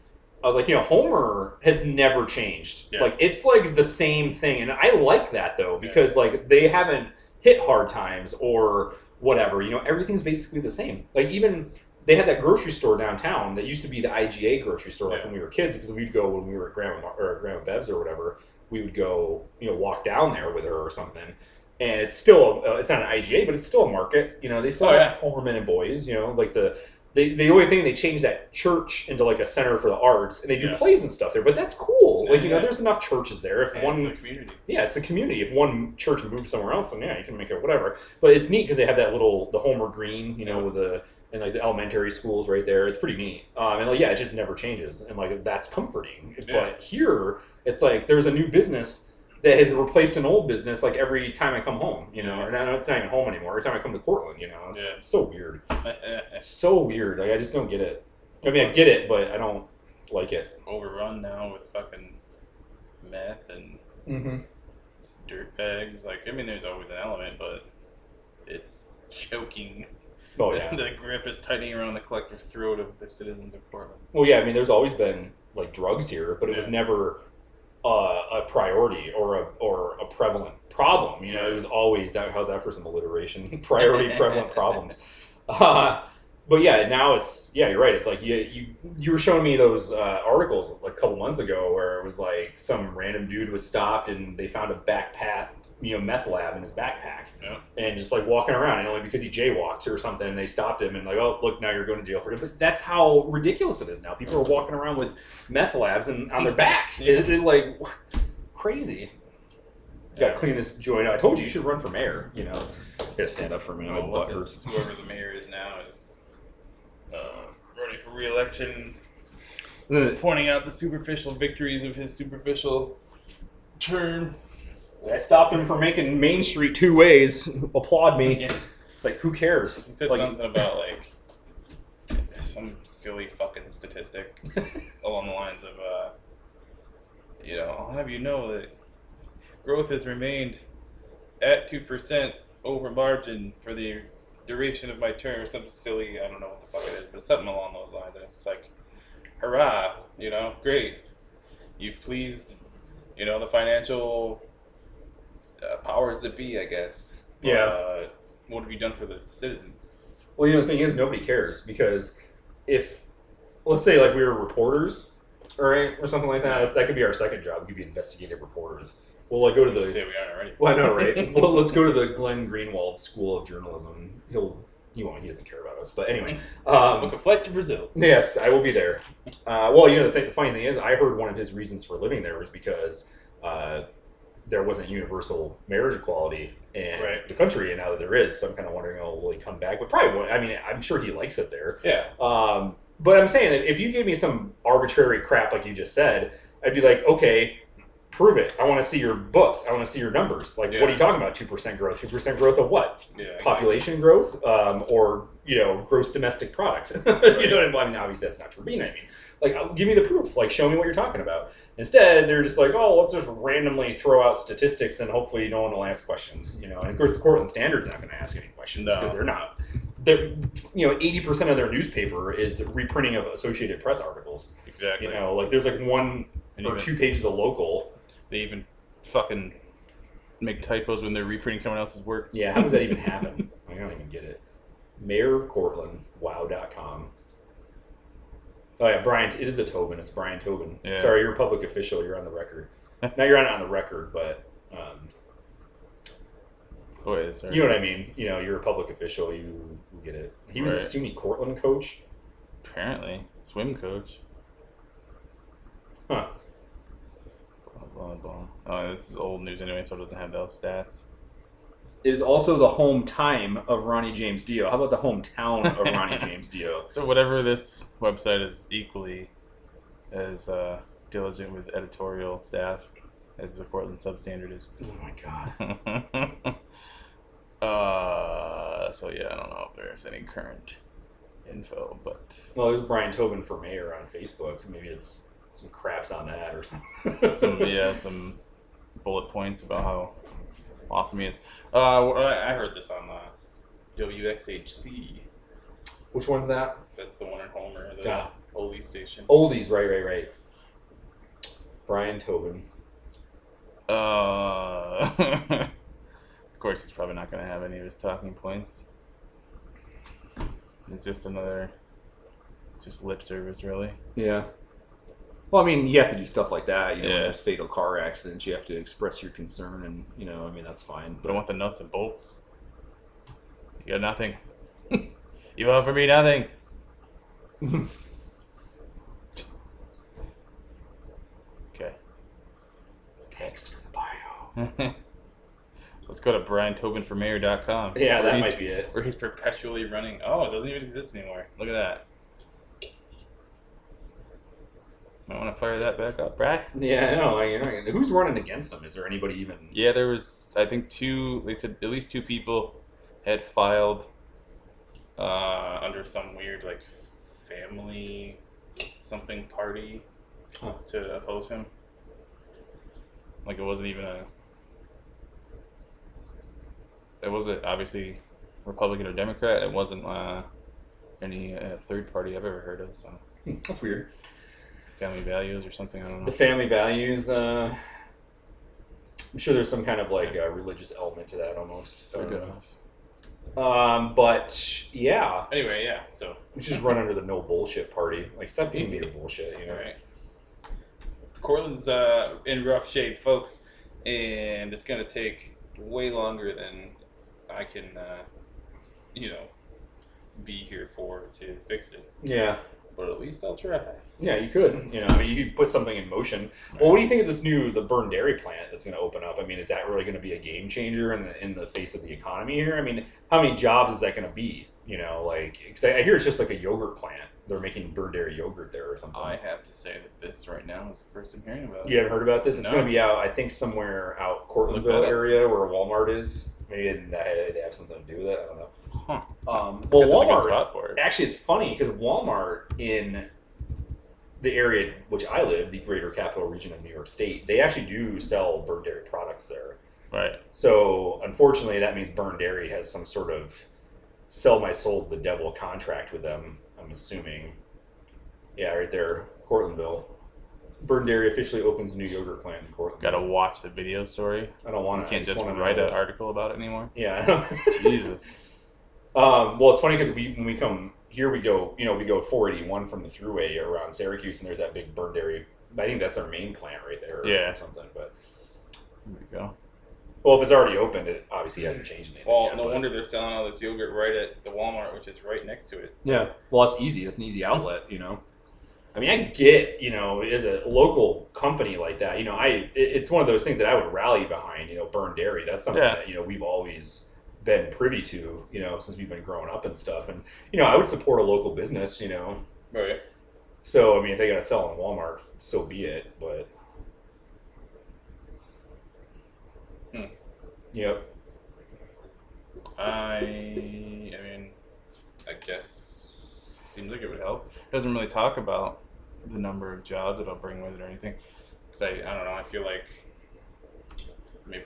I was like, Homer has never changed. Yeah. It's the same thing, and I like that though because they haven't hit hard times or whatever. Everything's basically the same. Even they had that grocery store downtown that used to be the IGA grocery store when we were kids because we'd go when we were at Grandma Bev's or whatever. We would go, walk down there with her or something. And it's still, it's not an IGA, but it's still a market. They still have Homermen and boys. The only thing they changed that church into a center for the arts, and they do plays and stuff there. But that's cool. There's enough churches there. If it's a community. Yeah, it's a community. If one church moves somewhere else, then you can make it whatever. But it's neat because they have that the Homer Green, with the the elementary schools right there. It's pretty neat. And it just never changes, and that's comforting. Yeah. But here, it's there's a new business that has replaced an old business like every time I come home, you know, or it's not even home anymore. Every time I come to Cortland, you know, it's so weird. It's so weird. Like I just don't get it. I mean, I get it, but I don't like it. It's overrun now with fucking meth and dirt bags. Like, I mean, there's always an element, but it's choking. Oh yeah. The grip is tightening around the collective throat of the citizens of Portland. Well, yeah. I mean, there's always been like drugs here, but it was never a priority or a prevalent problem. You know, it was always that. How's that for some alliteration? Priority, prevalent problems. But yeah, now it's you're right. It's like you were showing me those articles like a couple months ago where it was like some random dude was stopped and they found a backpack, meth lab in his backpack, and just like walking around, and only because he jaywalked or something, they stopped him and like, oh look, now you're going to jail for it. But that's how ridiculous it is now. People are walking around with meth labs and on their back. It's like crazy. You gotta clean this joint out. I told you should run for mayor. You know, gotta stand up for me. Whoever the mayor is now is running for re-election, pointing out the superficial victories of his superficial term. I stopped him from making Main Street 2 ways. Applaud me. Yeah. It's like, who cares? He said something about like some silly fucking statistic along the lines of, I'll have you know that growth has remained at 2% over margin for the duration of my term, or something silly. I don't know what the fuck it is, but something along those lines. And it's like, hurrah, great. You've pleased, the financial powers that be, I guess. Yeah. What have you done for the citizens? Well, the thing is, nobody cares, because if, let's say, like, we were reporters, or something like that, that could be our second job. We could be investigative reporters. Well, like, go to the... Say we aren't already. Well, I know, right? Well, let's go to the Glenn Greenwald School of Journalism. He doesn't care about us. But anyway. Book a flight to Brazil. Yes, I will be there. Well, the funny thing is, I heard one of his reasons for living there was because there wasn't universal marriage equality in the country, and now that there is, so I'm kind of wondering, will he come back? But probably won't. I mean, I'm sure he likes it there. Yeah. But I'm saying that if you gave me some arbitrary crap like you just said, I'd be like, okay, prove it. I want to see your books. I want to see your numbers. Like, what are you talking about? 2% growth. 2% growth of what? Yeah, population growth, or gross domestic product. You know what I mean? I mean, obviously that's not true. But you know what I mean? Like, give me the proof. Like, show me what you're talking about. Instead, they're just like, oh, let's just randomly throw out statistics, and hopefully no one will ask questions. And of course, the Cortland Standard's not going to ask any questions because they're not. 80% of their newspaper is reprinting of Associated Press articles. Exactly. Like there's like 1 or 2 pages of local. They even fucking make typos when they're reprinting someone else's work. Yeah, how does that even happen? I don't even get it. Mayor of Cortland, wow.com. Oh yeah, Brian. It is the Tobin. It's Brian Tobin. Yeah. Sorry, you're a public official. You're on the record. Now you're not on the record, but Sorry. You know what I mean. You're a public official. You get it. He was a SUNY Cortland coach. Apparently, swim coach. Huh. Blah, blah, blah. Oh, this is old news anyway, so it doesn't have those stats. It is also the home time of Ronnie James Dio. How about the hometown of Ronnie James Dio? So whatever this website is equally as diligent with editorial staff as the Cortland Substandard is. Oh my god. So yeah, I don't know if there's any current info, but... Well, there's Brian Tobin for mayor on Facebook. Maybe it's some craps on that or something. some bullet points about how awesome he is. I heard this on WXHC. Which one's that? That's the one in Homer, the Oldies station. Oldies, right. Brian Tobin. Of course, he's probably not going to have any of his talking points. It's just lip service, really. Yeah. Well, I mean, you have to do stuff like that. When there's fatal car accidents, you have to express your concern, and I mean, that's fine. But I want the nuts and bolts. You got nothing. You offer me nothing. Okay. Thanks for the bio. Let's go to BrianTobinForMayor.com. Yeah, that might be it. Where he's perpetually running. Oh, it doesn't even exist anymore. Look at that. Might want to fire that back up, Brad. Yeah, I know. Who's running against them? Is there anybody even? Yeah, there was, I think, two. They said at least two people had filed under some weird like family something party to oppose him. Like it wasn't even it wasn't obviously Republican or Democrat. It wasn't any third party I've ever heard of. So that's weird. Family values or something. I don't know. The family values. I'm sure there's some kind of like religious element to that almost. But yeah. Anyway, yeah. So we should just run under the no bullshit party. Like stop being made of bullshit. Right. Cortland's in rough shape, folks, and it's gonna take way longer than I can, be here for to fix it. Yeah. But at least I'll try. Yeah, you could. You could put something in motion. Well, what do you think of this the burned dairy plant that's going to open up? I mean, is that really going to be a game changer in the face of the economy here? I mean, how many jobs is that going to be? Because I hear it's just like a yogurt plant. They're making burned dairy yogurt there or something. I have to say that this right now is the first I'm hearing about it. You haven't heard about this? It's No. going to be out, I think, somewhere out Cortlandville area where Walmart is. Maybe they have something to do with it. I don't know. Huh. Well, Walmart. It's a good Walmart. spot for it. Actually, it's funny because Walmart in the area which I live, the greater capital region of New York State, they actually do sell burned dairy products there. Right. So, unfortunately, that means burned dairy has some sort of sell my soul to the devil contract with them, I'm assuming. Yeah, right there, Cortlandville. Burned Dairy officially opens new yogurt plant in Cortland. Gotta watch the video story. I don't want to. You can't just write an article about it anymore. Yeah. Jesus. Well, it's funny because when we come here, we go 481 from the thruway around Syracuse, and there's that big burned dairy. I think that's our main plant right there, or something. But there we go. Well, if it's already opened, it obviously hasn't changed anything. Well, no wonder they're selling all this yogurt right at the Walmart, which is right next to it. Yeah. Well, that's easy. That's an easy outlet, I mean, I get, as a local company like that, it's one of those things that I would rally behind, burned dairy. That's something that, we've always been privy to, since we've been growing up and stuff. And, I would support a local business, Right. So, I mean, if they got to sell in Walmart, so be it, but. Yep. I mean, I guess seems like it would help. It doesn't really talk about the number of jobs it'll bring with it or anything. Because I don't know, I feel like,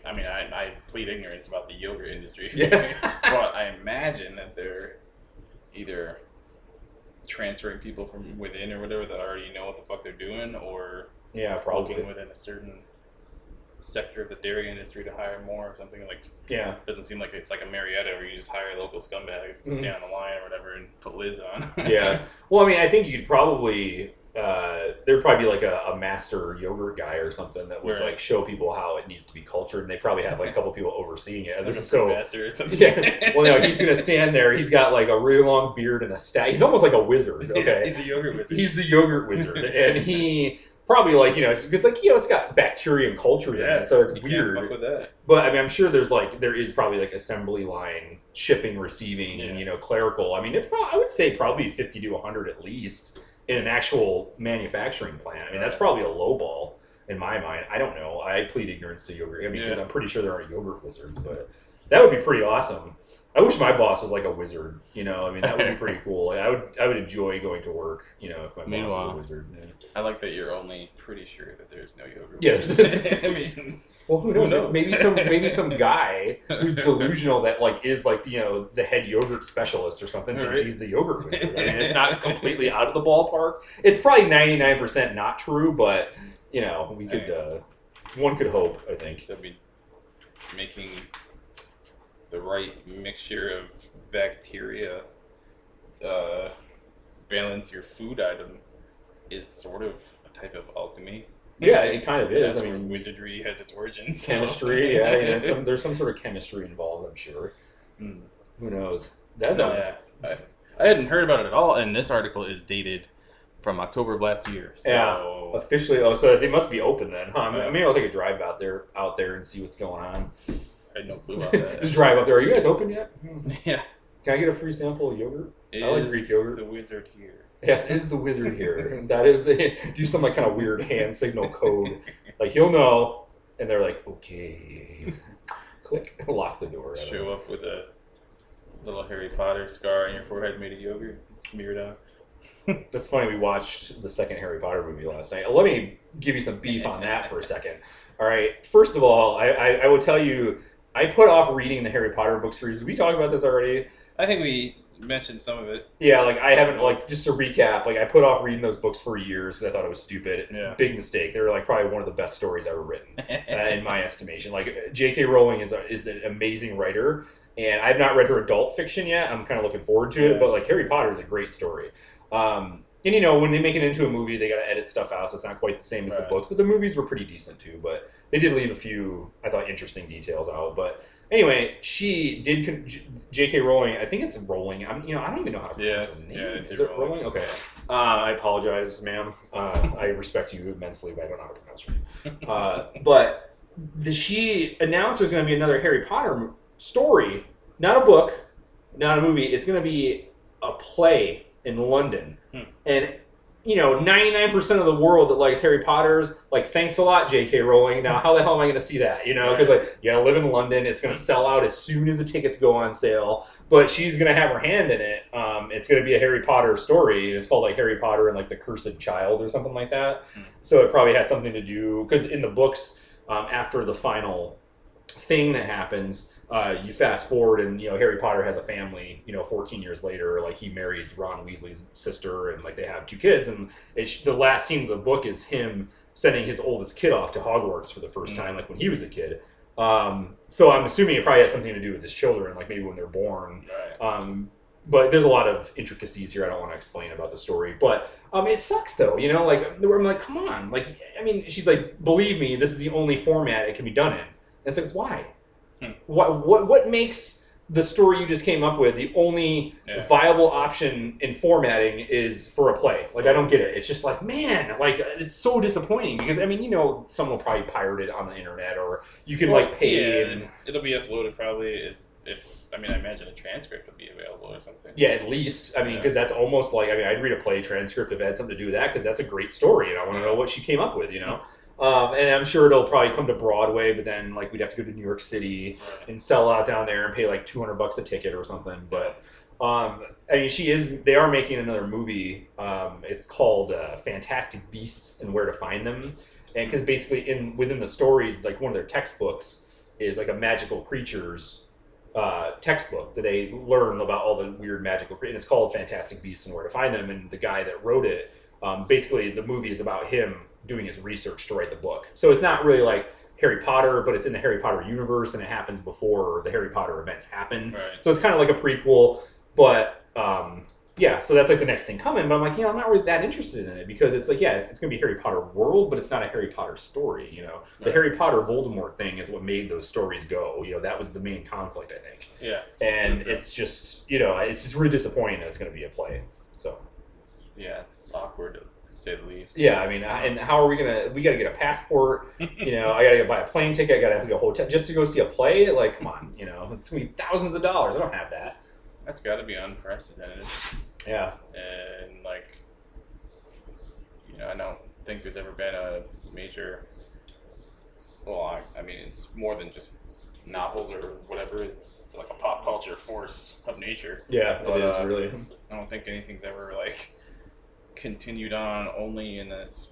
I plead ignorance about the yogurt industry. Yeah. But I imagine that they're either transferring people from within or whatever that already know what the fuck they're doing, or probably looking within a certain sector of the dairy industry to hire more or something. Like, it doesn't seem like it's like a Marietta where you just hire local scumbags to stay on the line or whatever and put lids on. Yeah. Well, I mean, I think you could probably there'd probably be like a master yogurt guy or something that would like show people how it needs to be cultured, and they probably have like a couple people overseeing it. There's a master or something. Yeah. Well, no, he's gonna stand there. He's got like a really long beard and a staff. He's almost like a wizard. Okay. Yeah, he's a yogurt wizard. He's the yogurt wizard, and he probably like because like it's got bacteria and cultures in it, so it's weird. Can't fuck with that. But I mean, I'm sure there is probably like assembly line, shipping, receiving, and clerical. I mean, I would say probably 50 to 100 at least in an actual manufacturing plant. I mean, that's probably a low ball in my mind. I don't know. I plead ignorance to yogurt. I mean, because I'm pretty sure there are yogurt wizards, but that would be pretty awesome. I wish my boss was like a wizard. I mean, that would be pretty cool. Like, I would enjoy going to work. If my boss was a wizard. Yeah. I like that you're only pretty sure that there's no yogurt. Yeah. I mean, well, who knows? Maybe some guy who's delusional that like is like the head yogurt specialist or something thinks he's the yogurt wizard. I mean, it's not completely out of the ballpark. It's probably 99% not true, but we could one could hope. I think they'll be making the right mixture of bacteria balance your food item is sort of a type of alchemy. Yeah, it kind of is. That's where wizardry has its origins. Chemistry, there's some sort of chemistry involved, I'm sure. Who knows? I hadn't heard about it at all, and this article is dated from October of last year. So. Yeah, officially. Oh, so they must be open then, huh? Maybe I'll take a drive out there and see what's going on. I had no clue about that. Just drive up there. Are you guys open yet? Yeah. Can I get a free sample of yogurt? I like Greek yogurt. The wizard here. Yes, is the wizard here? That is do some like kind of weird hand signal code. Like he'll know, and they're like, okay, click, lock the door. Show up with a little Harry Potter scar on your forehead made of yogurt, smeared out. That's funny. We watched the second Harry Potter movie last night. Let me give you some beef on that for a second. All right. First of all, I will tell you, I put off reading the Harry Potter book series. Did we talk about this already? I think we mentioned some of it. Yeah, like I haven't, like, just to recap, like I put off reading those books for years because I thought it was stupid. Yeah. Big mistake. They were like probably one of the best stories ever written, in my estimation. Like J.K. Rowling is an amazing writer, and I've not read her adult fiction yet. I'm kind of looking forward to it, but like Harry Potter is a great story. And you know, when they make it into a movie, they got to edit stuff out, so it's not quite the same as the books. But the movies were pretty decent too. But they did leave a few, I thought, interesting details out. But anyway, she did. J.K. Rowling, I think it's Rowling. I don't even know how to pronounce her name. Is it Rowling? Okay. I apologize, ma'am. I respect you immensely, but I don't know how to pronounce her name. But she announced there's going to be another Harry Potter story, not a book, not a movie. It's going to be a play in London. And, you know, 99% of the world that likes Harry Potter's, like, thanks a lot, J.K. Rowling. Now, how the hell am I going to see that? You know, because, like, you gotta live in London. It's going to sell out as soon as the tickets go on sale. But she's going to have her hand in it. It's going to be a Harry Potter story. It's called, like, Harry Potter and, like, the Cursed Child or something like that. So it probably has something to do, because in the books, after the final thing that happens, you fast forward and, you know, Harry Potter has a family, you know, 14 years later, like he marries Ron Weasley's sister and like they have 2 kids, and the last scene of the book is him sending his oldest kid off to Hogwarts for the first time, like when he was a kid. So I'm assuming it probably has something to do with his children, like maybe when they're born. But there's a lot of intricacies here I don't want to explain about the story. But it sucks though, you know, like I'm like, come on, like, I mean, she's like, believe me, this is the only format it can be done in. And it's like, why? What makes the story you just came up with the only viable option in formatting is for a play? Like, I don't get it. It's just like, man, like, it's so disappointing because, I mean, you know, someone will probably pirate it on the internet or you can, like, pay. And it'll be uploaded probably if I mean, I imagine a transcript would be available or something. Yeah, at least. I mean, because that's almost like, I mean, I'd read a play transcript if it had something to do with that because that's a great story and I want to know what she came up with, you know? And I'm sure it'll probably come to Broadway, but then like we'd have to go to New York City and sell out down there and pay like $200 a ticket or something. But I mean, they are making another movie. It's called Fantastic Beasts and Where to Find Them, and because basically within the stories, like one of their textbooks is like a magical creatures textbook that they learn about all the weird magical creatures. And it's called Fantastic Beasts and Where to Find Them, and the guy that wrote it, basically the movie is about him doing his research to write the book. So it's not really like Harry Potter, but it's in the Harry Potter universe, and it happens before the Harry Potter events happen. So it's kind of like a prequel, but yeah, so that's like the next thing coming. But I'm like, you know, I'm not really that interested in it because it's like, yeah, it's going to be Harry Potter world, but it's not a Harry Potter story, you know. The Harry Potter Voldemort thing is what made those stories go. You know, that was the main conflict, I think. Yeah. And it's just, you know, it's just really disappointing that it's going to be a play. So. Yeah, it's awkward to say the least. Yeah, I mean, and how are we got to get a passport, you know, I got to buy a plane ticket, I got to get a hotel just to go see a play? Like, come on, you know, it's going to be thousands of dollars. I don't have that. That's got to be unprecedented. Yeah. And, like, you know, I don't think there's ever been a major, well, I mean, it's more than just novels or whatever. It's like a pop culture force of nature. Yeah, it is, really. I don't think anything's ever, like, continued on only in this,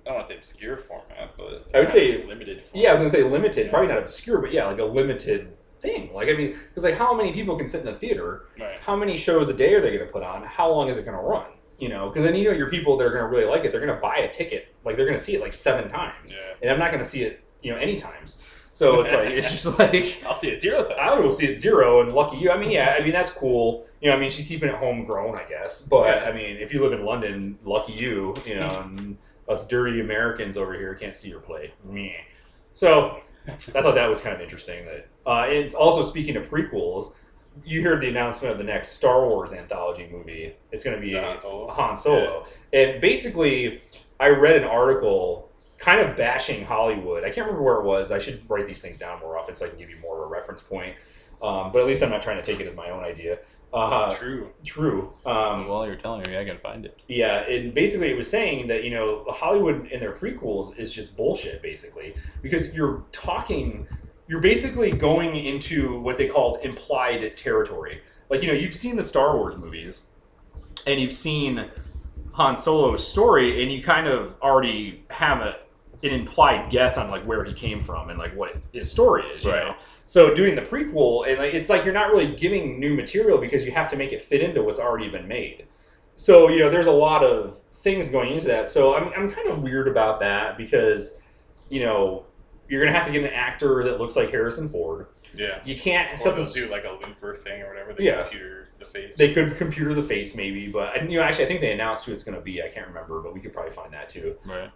I don't want to say obscure format, but I would say limited format. Yeah, I was going to say limited, probably not obscure, but yeah, like a limited thing. Like, I mean, because like how many people can sit in a theater? How many shows a day are they going to put on? How long is it going to run? You know, because then you know your people that are going to really like it, they're going to buy a ticket. Like, they're going to see it like 7 times. And I'm not going to see it, you know, any times. So it's like, it's just like, I'll see it 0 times. I will see it 0, and lucky you. I mean, yeah, I mean, that's cool. You know, I mean, she's keeping it homegrown, I guess. But, I mean, if you live in London, lucky you, you know, and us dirty Americans over here can't see your play. Meh. So, I thought that was kind of interesting. That and also, speaking of prequels, you heard the announcement of the next Star Wars anthology movie. It's going to be Han Solo. And basically, I read an article kind of bashing Hollywood. I can't remember where it was. I should write these things down more often so I can give you more of a reference point. But at least I'm not trying to take it as my own idea. True. Well, you're telling me I can find it. Yeah, and basically it was saying that, Hollywood in their prequels is just bullshit, basically. Because you're basically going into what they called implied territory. Like, you've seen the Star Wars movies, and you've seen Han Solo's story, and you kind of already have an implied guess on, like, where he came from and, like, what his story is, you know? So doing the prequel, and it's like you're not really giving new material because you have to make it fit into what's already been made. So, there's a lot of things going into that. So I'm kind of weird about that because, you're going to have to get an actor that looks like Harrison Ford. Yeah. You can't... Or they'll do like a looper thing or whatever. They computer the face. They could computer the face maybe, but, actually I think they announced who it's going to be. I can't remember, but we could probably find that too. Right.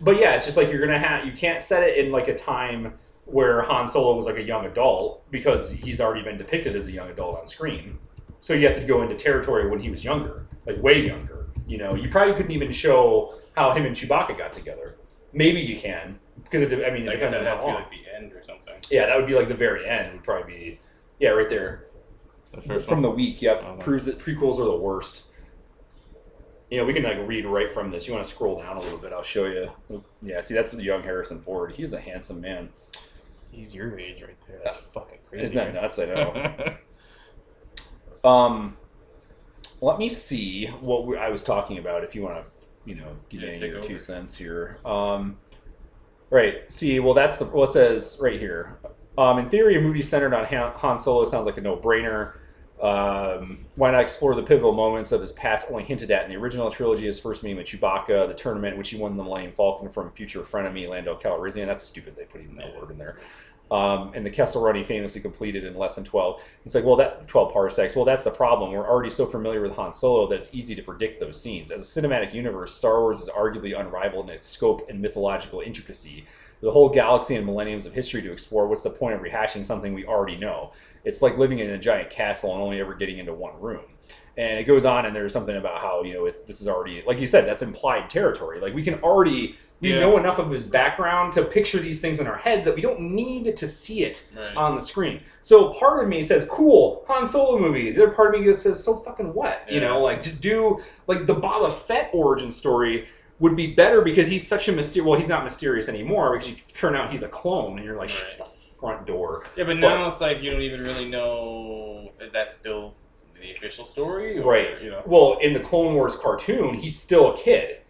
But yeah, it's just like you can't set it in like a time where Han Solo was like a young adult because he's already been depicted as a young adult on screen. So you have to go into territory when he was younger, like way younger. You probably couldn't even show how him and Chewbacca got together. Maybe you can, because it depends on how long. Like the end or something. Yeah, that would be like the very end. Would probably be right there. From the week. Yep. Proves that prequels are the worst. We can like read right from this. You want to scroll down a little bit? I'll show you. Yeah, see, that's the young Harrison Ford. He's a handsome man. He's your age right there. That's fucking crazy. Isn't that nuts? I know. Let me see what I was talking about. If you want to, give me your 2 cents here. Right. See, well, that's what it says right here. In theory, a movie centered on Han Solo sounds like a no-brainer. Why not explore the pivotal moments of his past only hinted at in the original trilogy, his first meeting with Chewbacca, the tournament in which he won the Millennium Falcon from future frenemy Lando Calrissian. That's stupid they put even that word in there. And the Kessel Run he famously completed in less than 12. It's like, well, that 12 parsecs. Well, that's the problem. We're already so familiar with Han Solo that it's easy to predict those scenes. As a cinematic universe, Star Wars is arguably unrivaled in its scope and mythological intricacy. The whole galaxy and millenniums of history to explore. What's the point of rehashing something we already know? It's like living in a giant castle and only ever getting into one room. And it goes on, and there's something about how, this is already, like you said, that's implied territory. Like, we can already, we know enough of his background to picture these things in our heads that we don't need to see it on the screen. So part of me says, cool, Han Solo movie. The other part of me says, so fucking what? Like, just do, like, the Boba Fett origin story would be better because he's such a mysterious, well, he's not mysterious anymore because you turn out he's a clone, and you're like, shut the front door. Yeah, but now it's like you don't even really know, is that still the official story? Or, right. Well, in the Clone Wars cartoon, he's still a kid.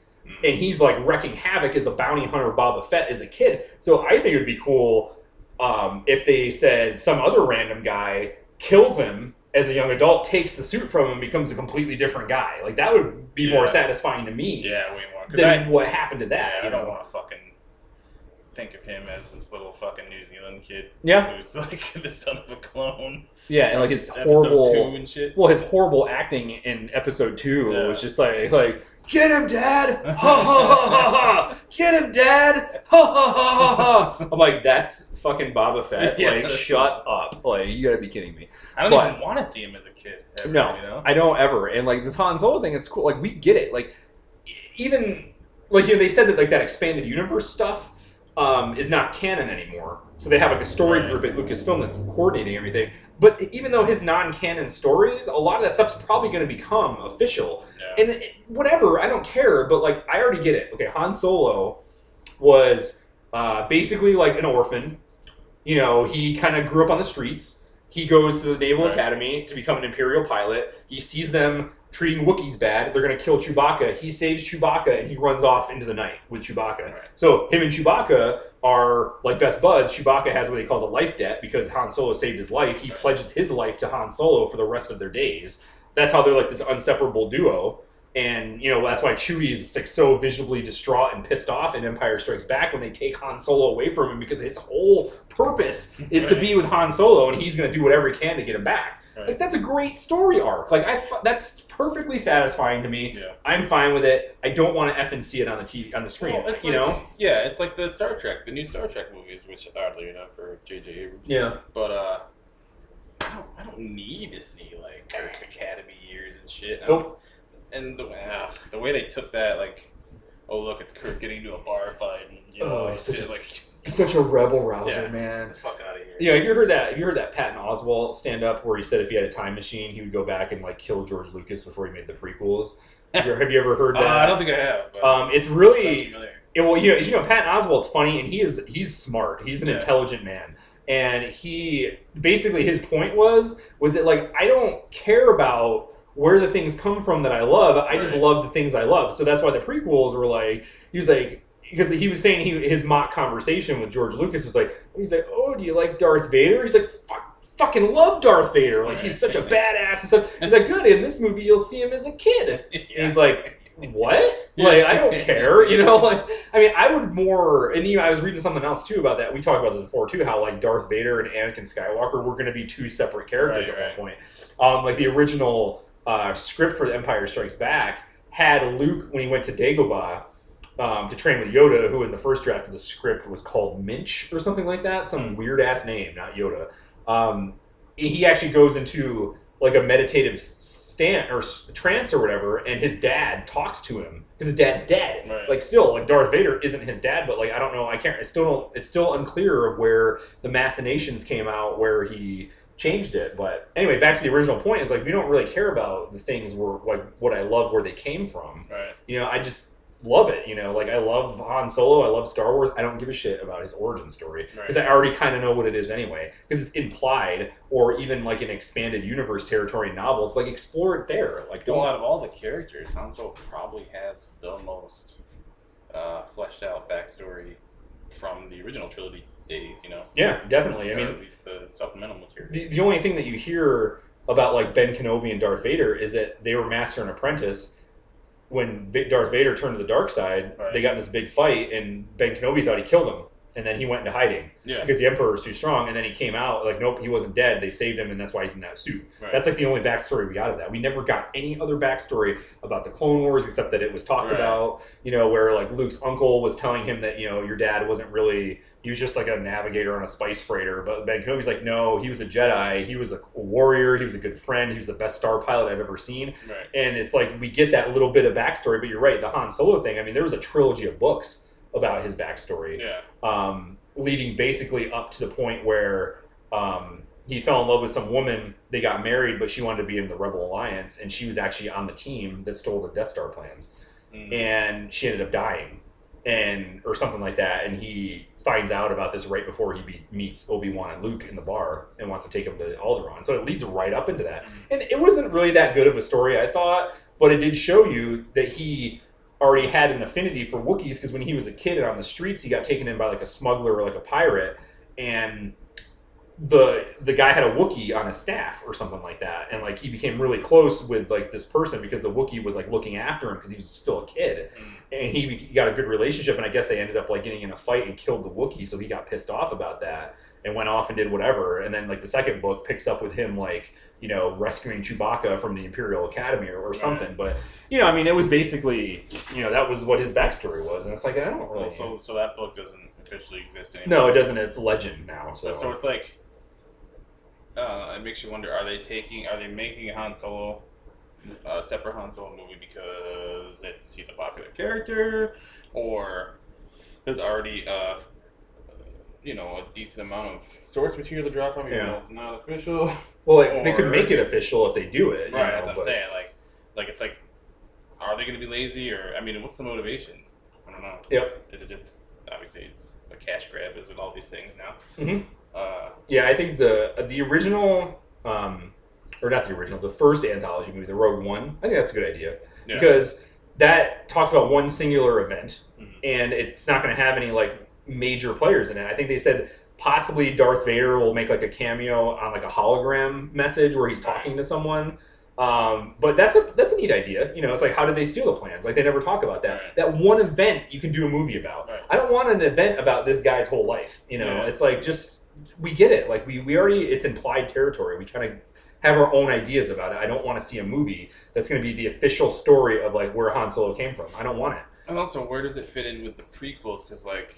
And he's like wrecking havoc as a bounty hunter Boba Fett as a kid. So I think it would be cool if they said some other random guy kills him as a young adult, takes the suit from him, becomes a completely different guy. Like, that would be more satisfying to me way more. than what happened to that. I don't want to fucking think of him as this little fucking New Zealand kid who's like the son of a clone. Yeah, and like his horrible, episode 2 and shit. Well, his horrible acting in episode 2 was just like, get him, Dad! Ha ha ha ha ha! Get him, Dad! Ha ha ha ha ha! I'm like, that's fucking Boba Fett. Like, shut up. Like, you gotta be kidding me. I don't even want to see him as a kid. Ever, no, I don't ever. And like this Han Solo thing, it's cool. Like, we get it. Like, even like they said that like that expanded universe stuff is not canon anymore. So they have like a story group at Lucasfilm that's coordinating everything. But even though his non-canon stories, a lot of that stuff's probably going to become official. Yeah. And whatever, I don't care. But like, I already get it. Okay, Han Solo was basically like an orphan. He kind of grew up on the streets. He goes to the Naval Academy to become an Imperial pilot. He sees them treating Wookiees bad. They're going to kill Chewbacca. He saves Chewbacca, and he runs off into the night with Chewbacca. Right. So him and Chewbacca are like best buds. Chewbacca has what he calls a life debt because Han Solo saved his life. He pledges his life to Han Solo for the rest of their days. That's how they're like this inseparable duo. And, that's why Chewie is like so visibly distraught and pissed off in Empire Strikes Back when they take Han Solo away from him because his whole purpose is to be with Han Solo, and he's going to do whatever he can to get him back. Right. Like, that's a great story arc. Like, that's perfectly satifying to me. Yeah. I'm fine with it. I don't want to effing see it on the TV, on the screen. Well, Yeah, it's like the Star Trek, the new Star Trek movies, which oddly enough for J.J. Abrams. Yeah. But I don't need to see like Kirk's Academy years and shit. Nope. And the way they took that, like, oh look, it's Kirk getting into a bar fight, and he's such a rebel rouser, man. Get the fuck out of here. Yeah, have you heard that? Have you heard that Patton Oswalt stand up where he said if he had a time machine, he would go back and like kill George Lucas before he made the prequels? Have you ever heard that? I don't think I have. But it's really well, Patton Oswalt's funny and he's smart. He's an intelligent man. And he basically his point was that like I don't care about where the things come from that I love. I just love the things I love. So that's why the prequels were like he was like because he was saying his mock conversation with George Lucas was like he's like, oh, do you like Darth Vader? He's like, fucking love Darth Vader. Like he's such a badass and stuff. He's like, good. In this movie, you'll see him as a kid. And he's like, what? Like I don't care. Like I mean, I would more. And I was reading something else too about that. We talked about this before too. How like Darth Vader and Anakin Skywalker were going to be two separate characters at one point. Like the original script for The Empire Strikes Back had Luke when he went to Dagobah. To train with Yoda, who in the first draft of the script was called Minch or something like that, some weird ass name, not Yoda. He actually goes into like a meditative trance or whatever, and his dad talks to him because his dad's dead. Right. Like still, like Darth Vader isn't his dad, but like I don't know, it's still unclear of where the machinations came out where he changed it. But anyway, back to the original point is like we don't really care about the things where like what I love where they came from. Right. I just love it, like I love Han Solo, I love Star Wars. I don't give a shit about his origin story because I already kind of know what it is anyway. Because it's implied, or even like an expanded universe territory novels, like explore it there. Like, out of all the characters, Han Solo probably has the most fleshed out backstory from the original trilogy days. Yeah, definitely. I mean, at least the supplemental material. The only thing that you hear about like Ben Kenobi and Darth Vader is that they were master and apprentice. When Darth Vader turned to the dark side, they got in this big fight, and Ben Kenobi thought he killed him, and then he went into hiding because the Emperor was too strong, and then he came out like, nope, he wasn't dead. They saved him, and that's why he's in that suit. That's like the only backstory we got of that. We never got any other backstory about the Clone Wars except that it was talked about, where like Luke's uncle was telling him that your dad wasn't really. He was just like a navigator on a spice freighter. But Ben Kenobi's like, no, he was a Jedi. He was a warrior. He was a good friend. He was the best star pilot I've ever seen. And it's like we get that little bit of backstory. But you're right, the Han Solo thing. I mean, there was a trilogy of books about his backstory, leading basically up to the point where he fell in love with some woman. They got married, but she wanted to be in the Rebel Alliance, and she was actually on the team that stole the Death Star plans. And she ended up dying, or something like that. And he finds out about this right before he meets Obi-Wan and Luke in the bar and wants to take him to Alderaan. So it leads right up into that. And it wasn't really that good of a story, I thought, but it did show you that he already had an affinity for Wookiees because when he was a kid and on the streets, he got taken in by like a smuggler or like a pirate, and the guy had a Wookiee on his staff or something like that, and like he became really close with like this person because the Wookiee was like looking after him because he was still a kid, and he got a good relationship, and I guess they ended up like getting in a fight and killed the Wookiee, so he got pissed off about that and went off and did whatever. And then like the second book picks up with him like rescuing Chewbacca from the Imperial Academy or something. But I mean, it was basically that was what his backstory was, and it's like I don't really. So that book doesn't officially exist anymore. No, it doesn't. It's legend now. So it's like. It makes you wonder: are they making Han Solo a separate Han Solo movie because he's a popular character, or there's already a decent amount of source material to draw from, even though it's not official? Well, they could make it official if they do it. Right, that's what I'm saying. Like it's like, are they going to be lazy, or I mean, what's the motivation? I don't know. Yep. Is it just obviously it's a cash grab, as with all these things now? Mm-hmm. Yeah, I think the original, or not the original, the first anthology movie, the Rogue One, I think that's a good idea. Yeah. Because that talks about one singular event, and it's not going to have any like major players in it. I think they said possibly Darth Vader will make like a cameo on like a hologram message where he's talking to someone. But that's a neat idea. It's like, how did they steal the plans? Like, they never talk about that. Right. That one event you can do a movie about. Right. I don't want an event about this guy's whole life. It's like, just, we get it. Like, we already, it's implied territory. We kind of have our own ideas about it. I don't want to see a movie that's going to be the official story of, like, where Han Solo came from. I don't want it. And also, where does it fit in with the prequels? Because, like,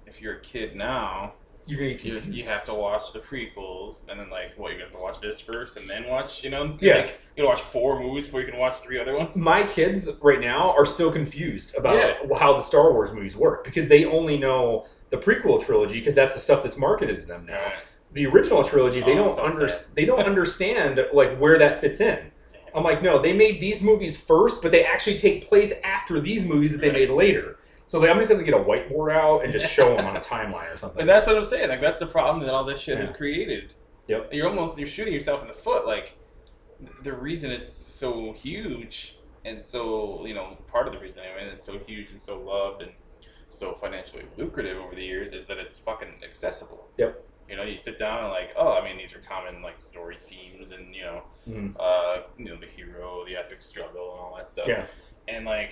if you're a kid now, you have to watch the prequels, and then like, what, you have to watch this first, and then watch, Yeah. Like, you gotta watch 4 movies before you can watch 3 other ones. My kids right now are still confused about how the Star Wars movies work because they only know the prequel trilogy because that's the stuff that's marketed to them now. Right. the original trilogy, they don't understand like where that fits in. I'm like, no, they made these movies first, but they actually take place after these movies that they made later. So like, I'm just gonna get a whiteboard out and just show them on a timeline or something. But that's what I'm saying. Like that's the problem that all this shit has created. Yep. You're shooting yourself in the foot. Like the reason it's so huge and so part of the reason anyway it's so huge and so loved and so financially lucrative over the years is that it's fucking accessible. Yep. You sit down and like, oh, I mean, these are common like story themes and the hero, the epic struggle, and all that stuff. Yeah. And like,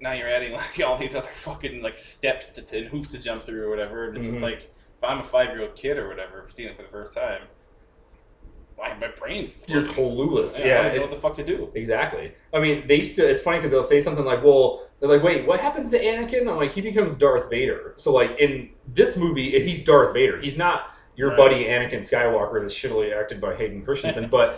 now you're adding like all these other fucking like steps and hoops to jump through or whatever. And it's just like, if I'm a 5-year-old kid or whatever, seeing it for the first time, my brain's you're clueless. I don't know what the fuck to do. Exactly. I mean, it's funny because they'll say something like, well, they're like, wait, what happens to Anakin? I'm like, he becomes Darth Vader. So like in this movie, he's Darth Vader. He's not your buddy Anakin Skywalker that's shittily acted by Hayden Christensen. But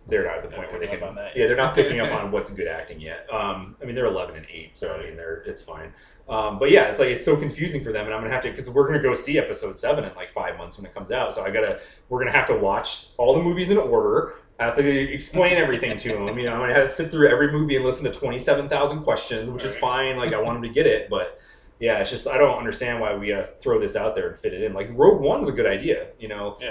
they're not at the point where they can. They're not picking up on what's good acting yet. I mean, they're 11 and 8, so I mean, it's fine. But yeah, it's like it's so confusing for them, and I'm gonna have to because we're gonna go see Episode 7 in like 5 months when it comes out. So we're gonna have to watch all the movies in order. I have to explain everything to them. I'm gonna have to sit through every movie and listen to 27,000 questions, which is fine. Like I want them to get it, but yeah, it's just I don't understand why we gotta throw this out there and fit it in. Like Rogue One's a good idea.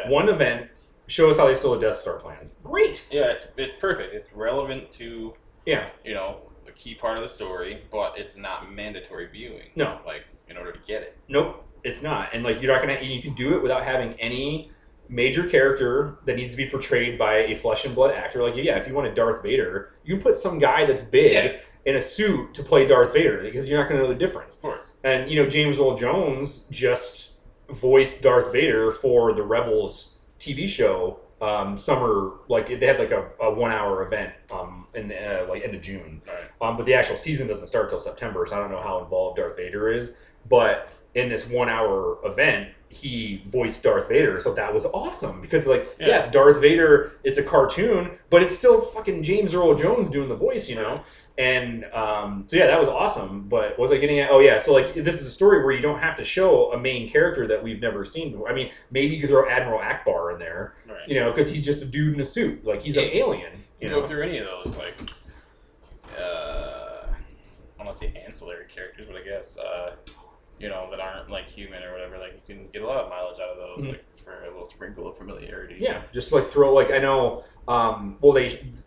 One event. Show us how they stole the Death Star plans. Great. Yeah, it's perfect. It's relevant to a key part of the story, but it's not mandatory viewing. No. Like in order to get it. Nope, it's not. And like you're not gonna. You can do it without having any major character that needs to be portrayed by a flesh and blood actor. Like if you wanted Darth Vader, you can put some guy that's big in a suit to play Darth Vader because you're not gonna know the difference. Of course. And James Earl Jones just voiced Darth Vader for the Rebels TV show summer, like they had like a 1-hour event in the like end of June, but the actual season doesn't start till September, so I don't know how involved Darth Vader is. But in this 1-hour event, he voiced Darth Vader, so that was awesome because yes, Darth Vader, it's a cartoon, but it's still fucking James Earl Jones doing the voice, And so yeah, that was awesome. But what was I getting at? Oh yeah, so like this is a story where you don't have to show a main character that we've never seen before. I mean, maybe you could throw Admiral Akbar in there, because he's just a dude in a suit, like he's an alien. Go through any of those, like I don't want to say ancillary characters, but I guess that aren't like human or whatever. Like you can get a lot of mileage out of those, like for a little sprinkle of familiarity. Yeah, just like throw like I know.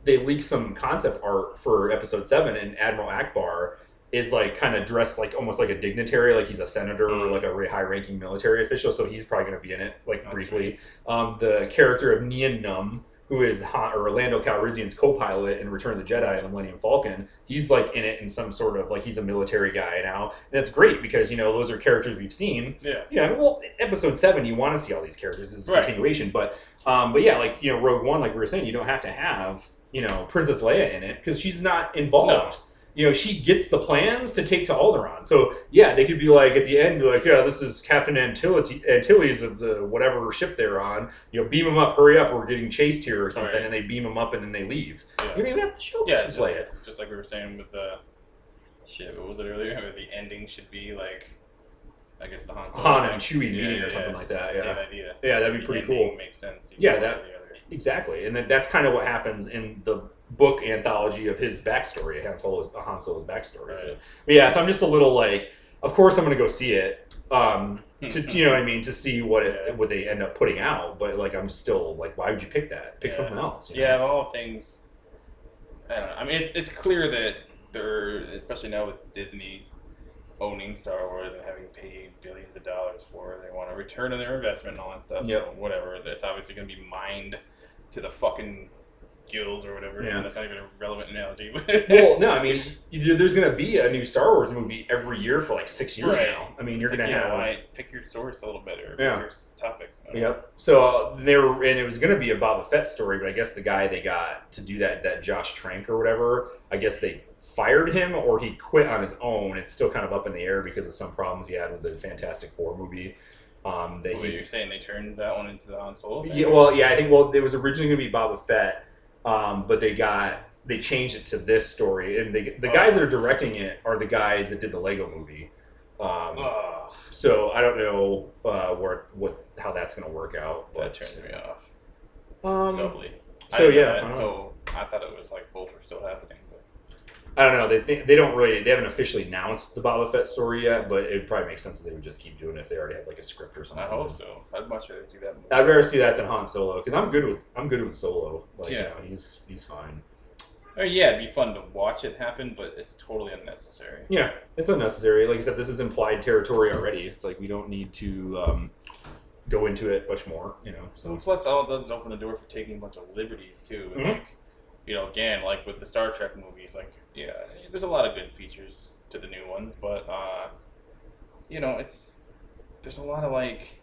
They leaked some concept art for Episode 7, and Admiral Akbar is like kind of dressed like almost like a dignitary, like he's a senator or like a really high-ranking military official. So he's probably going to be in it, like briefly. The character of Nien Nunb, who is Lando Calrissian's co-pilot in Return of the Jedi and the Millennium Falcon, he's like in it in some sort of like he's a military guy now. And that's great because those are characters we've seen. Yeah. Well, Episode 7, you want to see all these characters. It's a continuation, but yeah, like Rogue One, like we were saying, you don't have to have Princess Leia in it because she's not involved. No. She gets the plans to take to Alderaan. So yeah, they could be like at the end, like, yeah, this is Captain Antilles of the whatever ship they're on. Beam them up, hurry up, we're getting chased here or something, and they beam them up and then they leave. Yeah. You don't even have to show Princess Leia. Just like we were saying with what was it earlier? The ending should be like, I guess the Han and Chewie meeting or something like that. Yeah. Same idea. Yeah, that'd be pretty cool. Makes sense. Exactly, and that's kind of what happens in the book anthology of his backstory, Han Solo's backstory. Right. So, but yeah, so I'm just a little like, of course I'm going to go see it, to see what they end up putting out. But like, I'm still like, why would you pick that? Pick something else. Yeah, of all things, I don't know. I mean, it's clear that they're, especially now with Disney owning Star Wars and having paid billions of dollars for it, they want a return on their investment and all that stuff. Yep. So whatever, it's obviously going to be mined to the fucking gills or whatever. Yeah. That's not even a relevant analogy. Well, no, I mean, there's going to be a new Star Wars movie every year for like 6 years now. I mean, you're going to have... pick your source a little bit, or pick your topic. Yep. So and it was going to be a Boba Fett story, but I guess the guy they got to do that Josh Trank or whatever, I guess they fired him or he quit on his own. It's still kind of up in the air because of some problems he had with the Fantastic Four movie. You're saying they turned that one into the Han Solo thing? Yeah, well, yeah, I think it was originally going to be Boba Fett, but they changed it to this story, and the guys that are directing it are the guys that did the Lego movie. off. So I don't know how that's going to work out. But that turns me off. Doubly. So so I thought it was like both were still happening. But I don't know. They haven't officially announced the Boba Fett story yet, but it probably makes sense that they would just keep doing it if they already had like a script or something. I hope so. I'd much rather see that movie. I'd rather see that than Han Solo because I'm good with Solo. Like, yeah, he's fine. Yeah, it'd be fun to watch it happen, but it's totally unnecessary. Yeah, it's unnecessary. Like I said, this is implied territory already. It's like we don't need to go into it much more, So and plus, all it does is open the door for taking a bunch of liberties too. And like, again, like with the Star Trek movies, like there's a lot of good features to the new ones, but there's a lot of like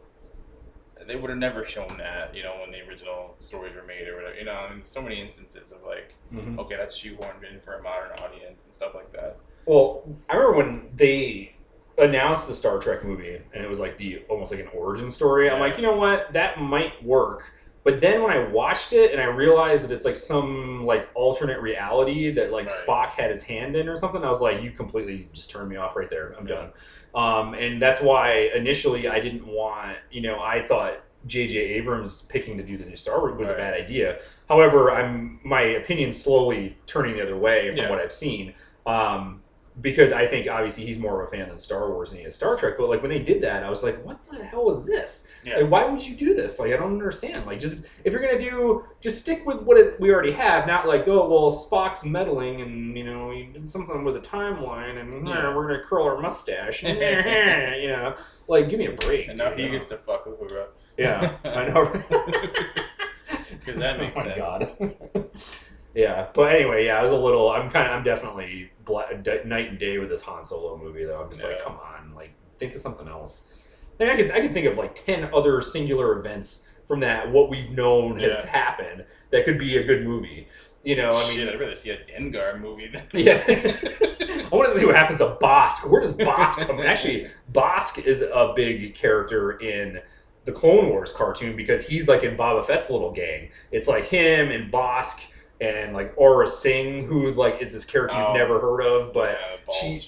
they would have never shown that, when the original stories were made or whatever. And so many instances of like, okay, that's shoehorned in for a modern audience and stuff like that. Well, I remember when they announced the Star Trek movie and it was like almost like an origin story. I'm like, you know what, that might work. But then when I watched it and I realized that it's like some like alternate reality that like Spock had his hand in or something, I was like, you completely just turned me off right there. I'm done. And that's why initially I didn't want, I thought J.J. Abrams picking to do the new Star Wars was a bad idea. However, my opinion's slowly turning the other way from what I've seen. Because I think obviously he's more of a fan than Star Wars than he is Star Trek. But like when they did that, I was like, what the hell is this? Yeah. Like, why would you do this? Like, I don't understand. Like, just if you're gonna just stick with what we already have. Not like, oh well, Spock's meddling and he did something with a timeline and we're gonna curl our mustache. Like give me a break. And now he gets to fuck with Uhura. Yeah, I know. Because that makes sense. Oh my god. Yeah, but anyway, I was a little. I'm definitely night and day with this Han Solo movie, though. I'm just like, come on, like think of something else. And I can think of like 10 other singular events from what we've known has happened that could be a good movie. I'd rather see a Dengar movie than I want to see what happens to Bosk. Where does Bosk come? Actually, Bosk is a big character in the Clone Wars cartoon because he's like in Boba Fett's little gang. It's like him and Bosk and like Aura Singh, who like is this character you've never heard of, but she's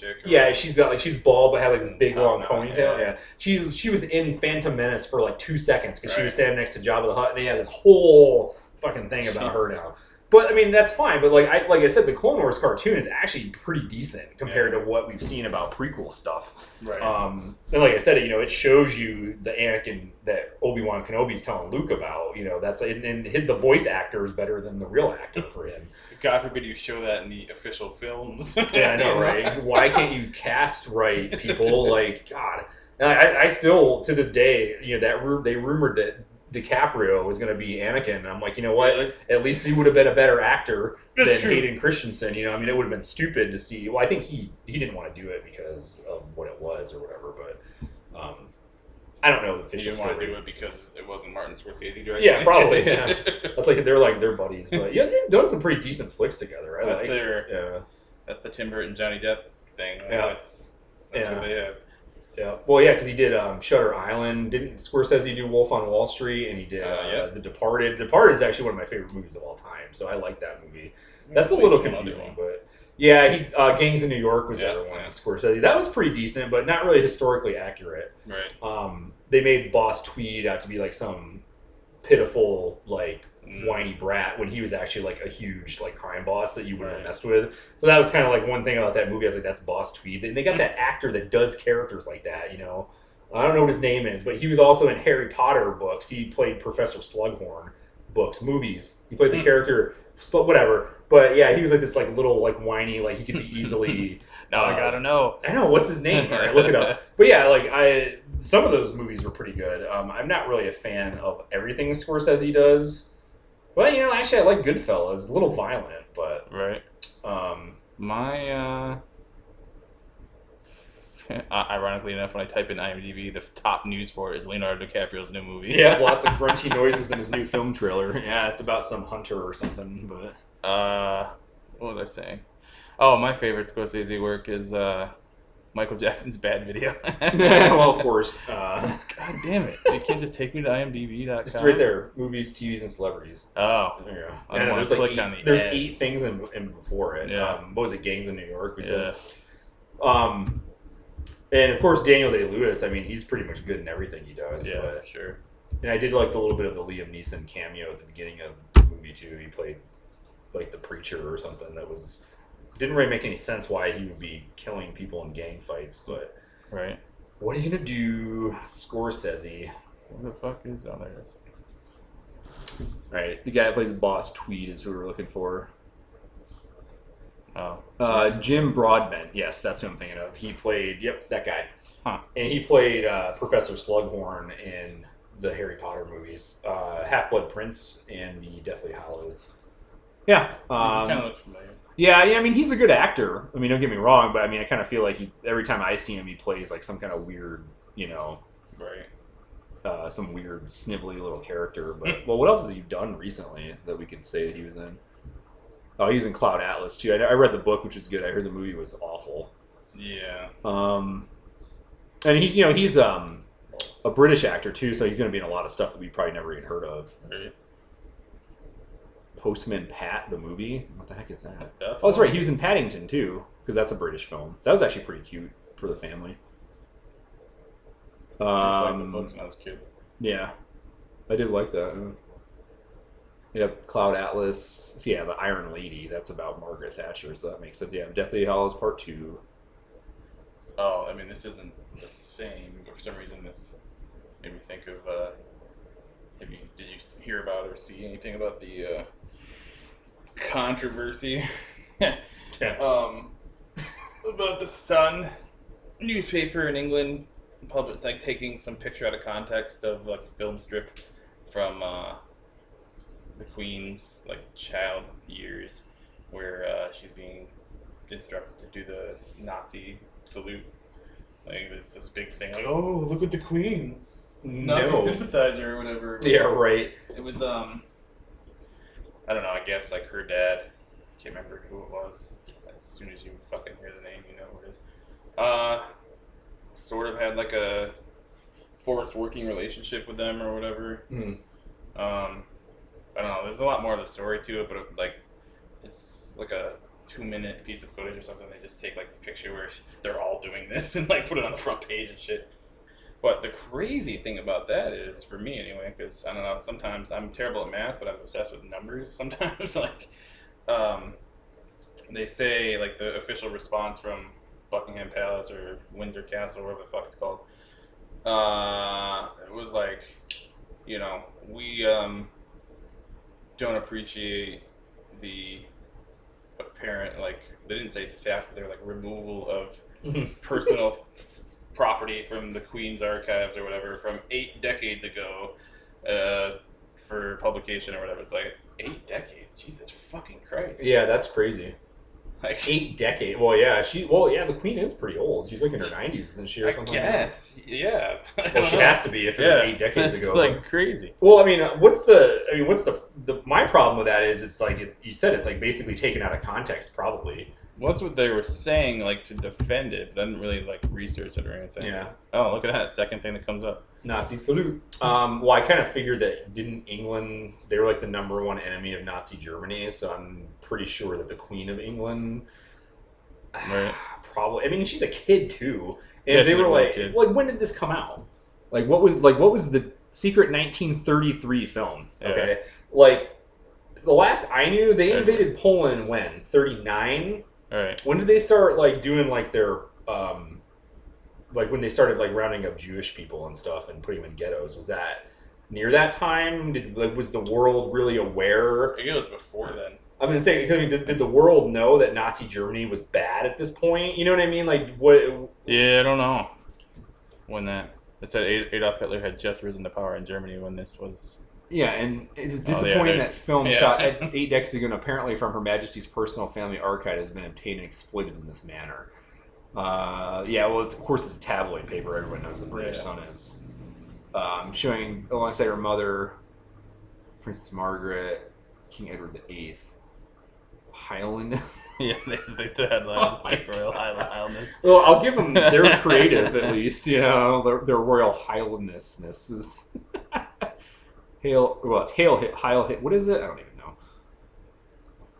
bald but had like this big long ponytail. Yeah, she was in Phantom Menace for like 2 seconds because she was standing next to Jabba the Hutt, and they had this whole fucking thing about her now. But I mean that's fine. But like I said, the Clone Wars cartoon is actually pretty decent compared to what we've seen about prequel stuff. Right. And like I said, it shows you the Anakin that Obi-Wan Kenobi's telling Luke about. That's and the voice actor is better than the real actor for him. God forbid you show that in the official films. Yeah, I know, right? Why can't you cast right, people? Like God, and I still to this day, they rumored that DiCaprio was going to be Anakin, and I'm like, you know what? At least he would have been a better actor than Hayden Christensen. It would have been stupid to see. Well, I think he didn't want to do it because of what it was or whatever. But I don't know the official story. He didn't want to do it because it wasn't Martin Scorsese directing. Yeah, probably. Yeah, that's like they're buddies. But yeah, they've done some pretty decent flicks together. That's the Tim Burton Johnny Depp thing. That's what they have. Yeah, well, yeah, because he did Shutter Island. Didn't Scorsese do Wolf on Wall Street? And he did The Departed. Departed is actually one of my favorite movies of all time, so I like that movie. That's a little confusing, but yeah, Gangs in New York was the other one. Scorsese. That was pretty decent, but not really historically accurate. Right. They made Boss Tweed out to be like some pitiful, like whiny brat when he was actually like a huge like crime boss that you wouldn't have messed with. So that was kind of like one thing about that movie. I was like, that's Boss Tweed. And they got that actor that does characters like that. I don't know what his name is, but he was also in Harry Potter books. He played Professor Slughorn movies. He played the character, whatever. But yeah, he was like this like little like whiny, like he could be easily. Now I gotta know. I know what's his name. All right, look it up. But yeah, some of those movies were pretty good. I'm not really a fan of everything Scorsese does. Well, actually, I like Goodfellas. It's a little violent, but right. Ironically enough, when I type in IMDb, the top news for it is Leonardo DiCaprio's new movie. Yeah, lots of grunty noises in his new film trailer. Yeah, it's about some hunter or something. But what was I saying? Oh, my favorite Scorsese work is Michael Jackson's Bad Video. Well, of course. God damn it. You can't just take me to IMDb.com. It's right there. Movies, TVs, and celebrities. Oh. There you go. I don't want to click on the There's 8 things in before it. Yeah. What was it? Gangs in New York? We said. And of course, Daniel Day-Lewis. I mean, he's pretty much good in everything he does. Yeah, but, sure. And I did like the little bit of the Liam Neeson cameo at the beginning of the movie too. He played like the preacher or something that was didn't really make any sense why he would be killing people in gang fights, but right. What are you gonna do, Scorsese? What the fuck is on there? Right, the guy that plays Boss Tweed is who we were looking for. Oh. Jim Broadbent. Yes, that's who I'm thinking of. He played, that guy. Huh. And he played Professor Slughorn in the Harry Potter movies, Half-Blood Prince and the Deathly Hallows. Yeah. Kind of looks familiar. Yeah, I mean, he's a good actor. I mean, don't get me wrong, but I mean, I kind of feel like every time I see him, he plays like some kind of weird, right. Some weird, snivelly little character. But well, what else has he done recently that we could say that he was in? Oh, he was in Cloud Atlas too. I read the book, which is good. I heard the movie was awful. Yeah. And he's a British actor too, so he's going to be in a lot of stuff that we probably never even heard of. Right. Postman Pat, the movie. What the heck is that? That's Oh, that's right. He was in Paddington too, because that's a British film. That was actually pretty cute for the family. I liked the books when I was a kid. Yeah, I did like that. Yep, Cloud Atlas. So yeah, the Iron Lady. That's about Margaret Thatcher, so that makes sense. Yeah, Deathly Hallows Part 2. Oh, I mean, this isn't the same, but for some reason this made me think of, did you hear about or see anything about the controversy about the Sun newspaper in England, public, like taking some picture out of context of like a film strip from the Queen's like child years, where she's being instructed to do the Nazi salute. Like it's this big thing, like, oh, look at the Queen, Nazi sympathizer or whatever. Yeah, right. It was I don't know. I guess like her dad. Can't remember who it was. As soon as you fucking hear the name, you know who it is. Sort of had like a forced working relationship with them or whatever. I don't know. There's a lot more of the story to it, but it's like a 2-minute piece of footage or something. They just take like the picture where they're all doing this and like put it on the front page and shit. But the crazy thing about that is, for me anyway, because I don't know, sometimes I'm terrible at math, but I'm obsessed with numbers. Sometimes, like, they say, like, the official response from Buckingham Palace or Windsor Castle, whatever the fuck it's called, it was like, we don't appreciate the apparent, like, they didn't say theft, but they were like removal of personal property from the Queen's archives or whatever from 8 decades ago for publication or whatever. It's like 8 decades, Jesus fucking Christ. Yeah, that's crazy. Like 8 decades. Well, yeah, the Queen is pretty old. She's like in her 90s, isn't she, or something? I guess, yeah. Well, she has to be if it was 8 decades ago. It's like crazy. Well, I mean, my problem with that is it's like you said, it's like basically taken out of context, probably. Well, that's what they were saying, like, to defend it, but I didn't really, like, research it or anything. Yeah. Oh, look at that second thing that comes up. Nazi salute. Well, I kind of figured that didn't England, they were like the #1 enemy of Nazi Germany, so I'm pretty sure that the Queen of England, right. Probably, I mean, she's a kid too, and yeah, they were like, when did this come out? Like, what was the secret 1933 film? Okay, Yeah. Like, the last I knew, they invaded Poland when 39. All right. When did they start like doing like their like when they started like rounding up Jewish people and stuff and putting them in ghettos? Was that near that time? Was the world really aware? I think it was before then. I'm gonna say, did the world know that Nazi Germany was bad at this point? You know what I mean? Like what? Yeah, I don't know. When that it said Adolf Hitler had just risen to power in Germany when this was. Yeah, and it's disappointing that film shot 8 decades ago and apparently from Her Majesty's personal family archive has been obtained and exploited in this manner. Yeah, well, of course it's a tabloid paper. Everyone knows the British Sun is. Showing alongside her mother, Princess Margaret, King Edward VIII, Highland. Yeah, they had like Royal Highlandness. Well, I'll give them, they're creative at least, their Royal Highlandness. Hail hit. What is it? I don't even know.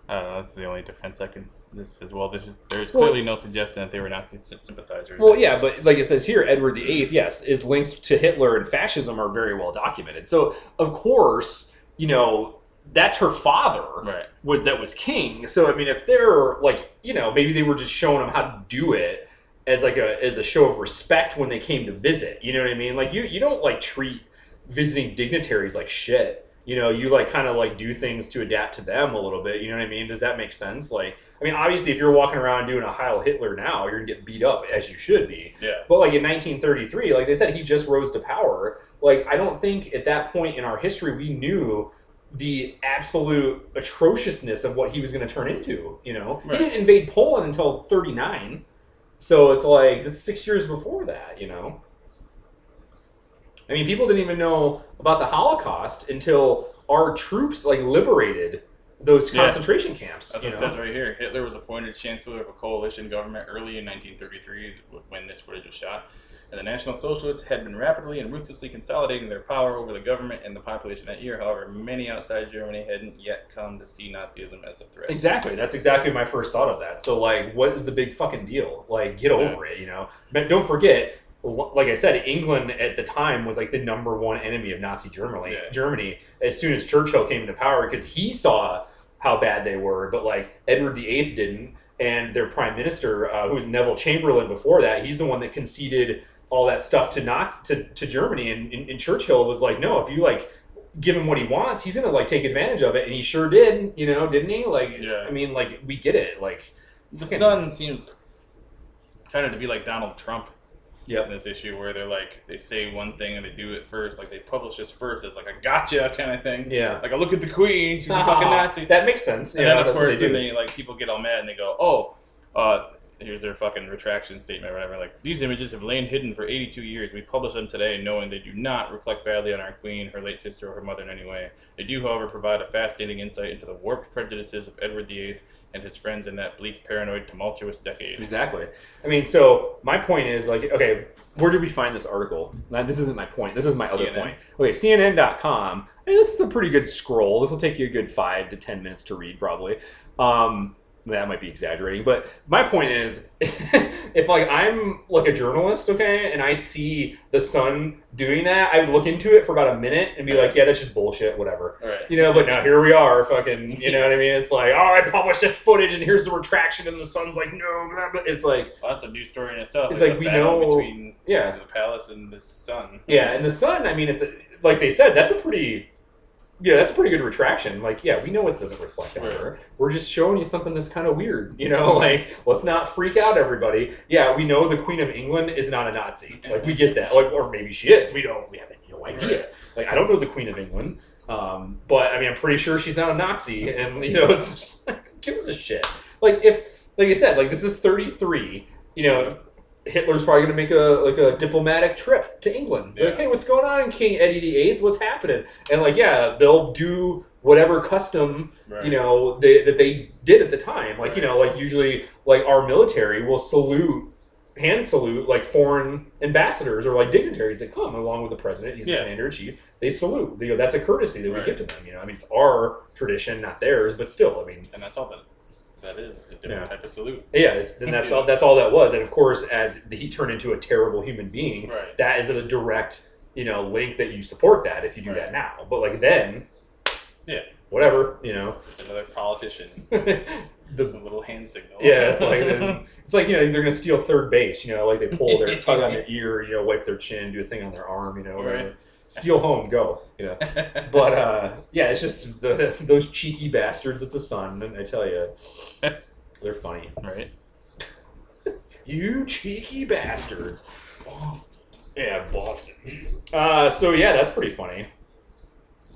I don't know. That's the only defense I can this as well. There's clearly no suggestion that they were Nazi sympathizers. Well, yeah, but like it says here, Edward VIII, yes, his links to Hitler and fascism are very well documented. So, of course, you know, that's her father that was king. So, I mean, if they're like, you know, maybe they were just showing him how to do it as like as a show of respect when they came to visit. You know what I mean? Like you don't like treat visiting dignitaries like shit. You know, you like kind of like do things to adapt to them a little bit. You know what I mean? Does that make sense? Like, I mean, obviously, if you're walking around doing a Heil Hitler now, you're gonna get beat up as you should be. Yeah. But like in 1933, like they said, he just rose to power. Like I don't think at that point in our history we knew the absolute atrociousness of what he was going to turn into. You know, he didn't invade Poland until 39, so it's like that's 6 years before that. You know. I mean, people didn't even know about the Holocaust until our troops like liberated those concentration camps. That's what it says right here. Hitler was appointed chancellor of a coalition government early in 1933 when this footage was shot, and the National Socialists had been rapidly and ruthlessly consolidating their power over the government and the population that year. However, many outside Germany hadn't yet come to see Nazism as a threat. Exactly. That's exactly my first thought of that. So, like, what is the big fucking deal? Like, get over it, you know? But don't forget, like I said, England at the time was like the #1 enemy of Nazi Germany. Germany, as soon as Churchill came into power, because he saw how bad they were, but like Edward VIII didn't, and their prime minister, who was Neville Chamberlain before that, he's the one that conceded all that stuff to Germany, and Churchill was like, no, if you like give him what he wants, he's gonna like take advantage of it, and he sure did, you know, didn't he? Like, I mean, like we get it, like the Sun seems kind of to be like Donald Trump. In this issue where they're like, they say one thing and they do it first, like they publish this first as like a gotcha kind of thing. Like, look at the Queen, she's a fucking Nazi. That makes sense. And then of course, then they like people get all mad and they go, here's their fucking retraction statement or whatever. Like, these images have lain hidden for 82 years. We publish them today knowing they do not reflect badly on our Queen, her late sister, or her mother in any way. They do, however, provide a fascinating insight into the warped prejudices of Edward VIII and his friends in that bleak, paranoid, tumultuous decade. Exactly. I mean, so my point is, like, okay, where did we find this article? Now, this isn't my point. This is my other point. Okay, CNN.com. Hey, this is a pretty good scroll. This will take you a good 5 to 10 minutes to read, probably. That might be exaggerating, but my point is, if like I'm like a journalist, okay, and I see the Sun doing that, I would look into it for about a minute and be like, yeah, that's just bullshit, whatever. You know, but now here we are, fucking, you know what I mean? It's like, oh, I published this footage and here's the retraction, and the Sun's like, no, blah, blah. It's like, well, that's a new story in itself. It's like we know between the palace and the Sun. Yeah, and the Sun, I mean, like they said, that's a pretty. Yeah, that's a pretty good retraction. Like, yeah, we know it doesn't reflect on her. We're just showing you something that's kind of weird, you know? Like, let's not freak out, everybody. Yeah, we know the Queen of England is not a Nazi. Like, we get that. Like, or maybe she is. We have no idea. Like, I don't know the Queen of England, but I mean, I'm pretty sure she's not a Nazi. And you know, it's just like, who gives a shit? Like, if, like I said, like this is 33. You know. Hitler's probably going to make a diplomatic trip to England. Like, hey, what's going on, King Eddie VIII? What's happening? And like, yeah, they'll do whatever custom, you know, that they did at the time. Like, you know, like usually, like our military will hand salute like foreign ambassadors or like dignitaries that come along with the president. He's the commander in chief. They salute. You know, that's a courtesy that we give to them. You know, I mean, it's our tradition, not theirs, but still, I mean, and that's all that is a different type of salute. Yeah, and that's all that was. And of course, as he turned into a terrible human being, that is a direct, you know, link that you support that if you do that now. But like then, whatever, you know. Another politician. the little hand signal. Yeah, it's like you know, they're gonna steal third base. You know, like they pull their tug on their ear, you know, wipe their chin, do a thing on their arm, you know. Steal home, go. Yeah, but yeah, it's just those cheeky bastards at the Sun. I tell you, they're funny, right? You cheeky bastards. Boston. Yeah, Boston. So yeah, that's pretty funny.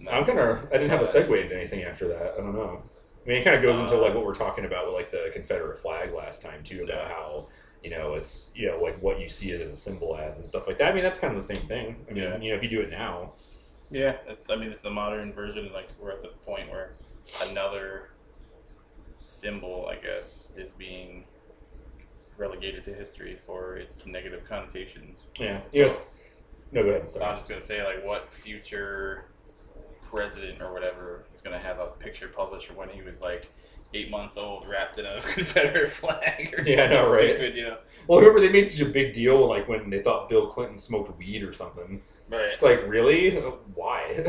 I didn't have a segue into anything after that. I don't know. I mean, it kind of goes into like what we're talking about with like the Confederate flag last time too, about how. You know, it's, you know, like what you see it as a symbol as and stuff like that. I mean, that's kind of the same thing. I mean, you know, if you do it now. Yeah, it's the modern version. Like, we're at the point where another symbol, I guess, is being relegated to history for its negative connotations. Yeah. You know, no, go ahead. Sorry. I'm just going to say, like, what future president or whatever is going to have a picture published from when he was, like, 8 months old wrapped in a Confederate flag or Yeah, I know, right? stupid, you know. Well, remember they made such a big deal like when they thought Bill Clinton smoked weed or something. Right. It's like, really? Why?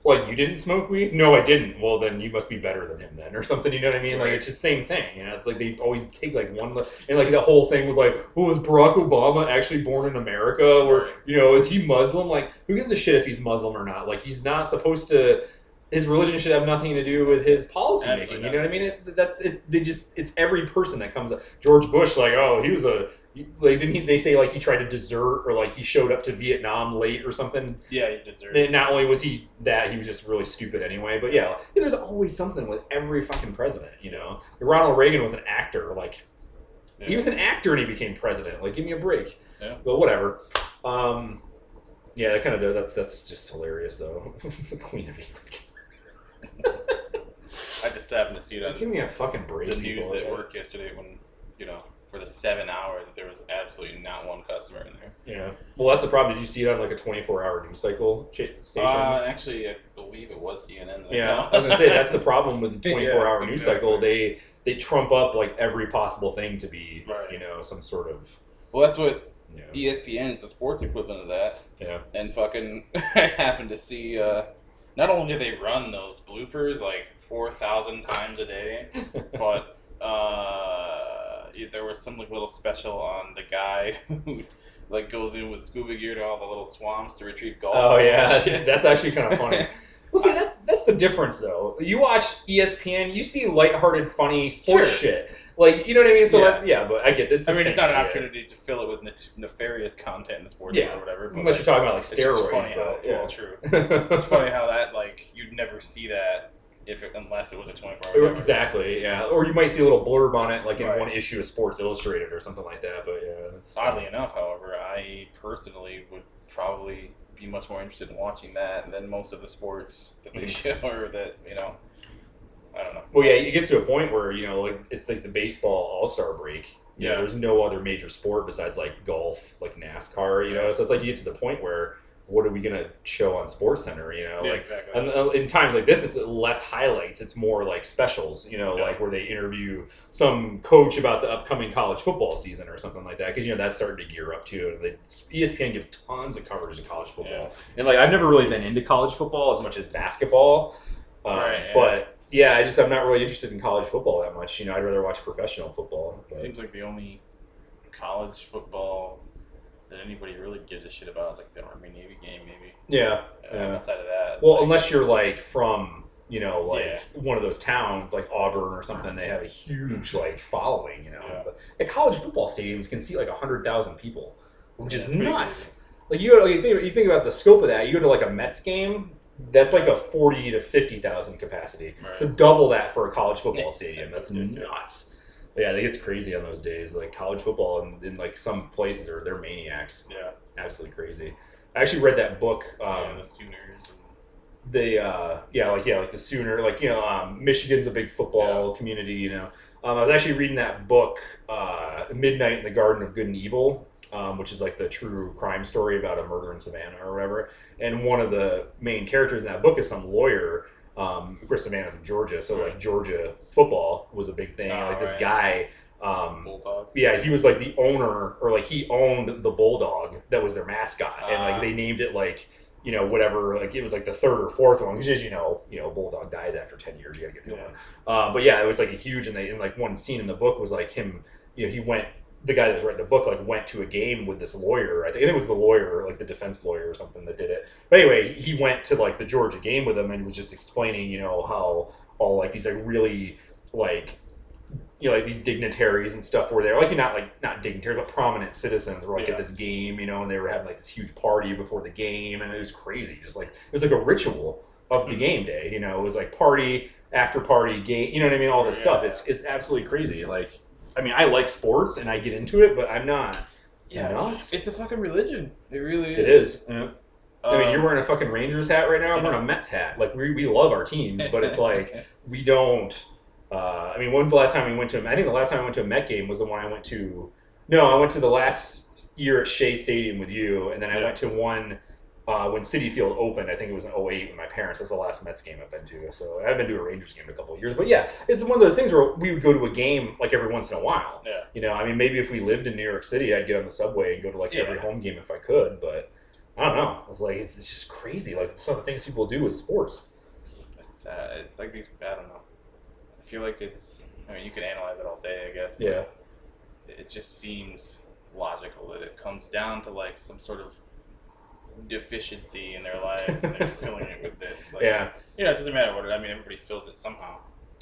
Like, you didn't smoke weed? No, I didn't. Well, then you must be better than him then, or something. You know what I mean? Right. Like, it's the same thing. You know, it's like they always take like one, and like the whole thing with like, well, was Barack Obama actually born in America, or you know, is he Muslim? Like, who gives a shit if he's Muslim or not? Like, he's not supposed to. His religion should have nothing to do with his policy making. You know what I mean? It's every person that comes up. George Bush, like, oh, he was a. Like, they say like he tried to desert or like he showed up to Vietnam late or something? Yeah, he deserved it. Not only was he that, he was just really stupid anyway. But yeah, there's always something with every fucking president, you know? Ronald Reagan was an actor. Like, he was an actor and he became president. Like, give me a break. Yeah. But whatever. Yeah, that kind of that's just hilarious though. The Queen of England. I just happened to see it on give me a fucking break. The news at work yesterday when, you know, for the 7 hours, there was absolutely not one customer in there. Yeah. Well, that's the problem. Did you see it on like a 24-hour news cycle station? Actually, I believe it was CNN. Yeah, I was gonna say that's the problem with the 24-hour news cycle. They trump up like every possible thing to be, you know, some sort of. Well, that's what ESPN is, the sports equivalent of that. Yeah. And fucking, I happened to see. Not only do they run those bloopers like 4,000 times a day, but there was some like little special on the guy who like goes in with scuba gear to all the little swamps to retrieve golf. Oh yeah, that's actually kind of funny. Well, see, that's the difference though. You watch ESPN, you see lighthearted, funny sports shit. Like, you know what I mean? So but I get it. I mean, it's not an opportunity to fill it with nefarious content in the sports or whatever. But unless you're talking about like steroids. It's funny how, true. It's funny how that like you'd never see that unless it was a 24-hour. Exactly, yeah. Or you might see a little blurb on it, like in one issue of Sports Illustrated or something like that. But yeah. Oddly enough, however, I personally would probably be much more interested in watching that than most of the sports that they show, or that, you know, I don't know. Well, yeah, it gets to a point where, you know, like it's like the baseball All-Star break. You know, there's no other major sport besides like golf, like NASCAR, you know. So it's like you get to the point where what are we gonna show on SportsCenter, you know? Yeah, like, exactly. And in times like this, it's less highlights. It's more like specials, you know, like where they interview some coach about the upcoming college football season or something like that, because you know that's starting to gear up too. And ESPN gives tons of coverage of college football, and like I've never really been into college football as much as basketball, but yeah, I'm not really interested in college football that much. You know, I'd rather watch professional football. It seems like the only college football that anybody really gives a shit about is like the Army Navy game, maybe. Yeah. Outside of that. Well, unless you're like from, you know, like one of those towns like Auburn or something, they have a huge like following, you know. Yeah. But at college football stadiums can see like 100,000 people, which is nuts. Like you think about the scope of that. You go to like a Mets game. That's like a 40 to 50,000 capacity. Right. To double that for a college football stadium, that's nuts. But yeah, it gets crazy on those days. Like college football in like some places they're maniacs. Yeah, absolutely crazy. I actually read that book. The Sooners. Like the Sooner. Like, you know, Michigan's a big football community. You know, I was actually reading that book, Midnight in the Garden of Good and Evil. Which is like the true crime story about a murder in Savannah or whatever. And one of the main characters in that book is some lawyer. Of course, Savannah's in Georgia, so like Georgia football was a big thing. Like this guy, Bulldog. Yeah, he was like the owner, or like he owned the bulldog that was their mascot, and like they named it like, you know, whatever. Like it was like the third or fourth one, because you know, bulldog dies after 10 years. You gotta get a new one. But yeah, it was like a huge, and like one scene in the book was like him. You know, he went. The guy that was writing the book like went to a game with this lawyer. I think it was the lawyer, like the defense lawyer or something, that did it. But anyway, he went to like the Georgia game with him and was just explaining, you know, how all like these like really like, you know, like these dignitaries and stuff were there. Like not dignitaries, but prominent citizens were like at this game, you know, and they were having like this huge party before the game, and it was crazy. Just like it was like a ritual of the game day, you know. It was like party after party game, you know what I mean? All this stuff. It's absolutely crazy. Like. I mean, I like sports and I get into it, but I'm not nuts. It's a fucking religion. It really is. It is. Yeah. I mean, you're wearing a fucking Rangers hat right now. I'm wearing a Mets hat. Like, we love our teams, but it's like, we don't. I mean, when's the last time we went to I think the last time I went to a Met game was the one I went to. No, I went to the last year at Shea Stadium with you, and then I went to one when Citi Field opened. I think it was in '08 with my parents. That's the last Mets game I've been to. So I've been to a Rangers game in a couple of years. But yeah, it's one of those things where we would go to a game like every once in a while. Yeah. You know, I mean, maybe if we lived in New York City, I'd get on the subway and go to like every home game if I could. But I don't know. It's like it's just crazy. Like some of the things people do with sports. It's like these. I don't know. I feel like it's. I mean, you could analyze it all day, I guess. But Yeah. It just seems logical that it comes down to like some sort of deficiency in their lives, and they're filling it with this. Like, Yeah. You know, it doesn't matter what. I mean, everybody fills it somehow.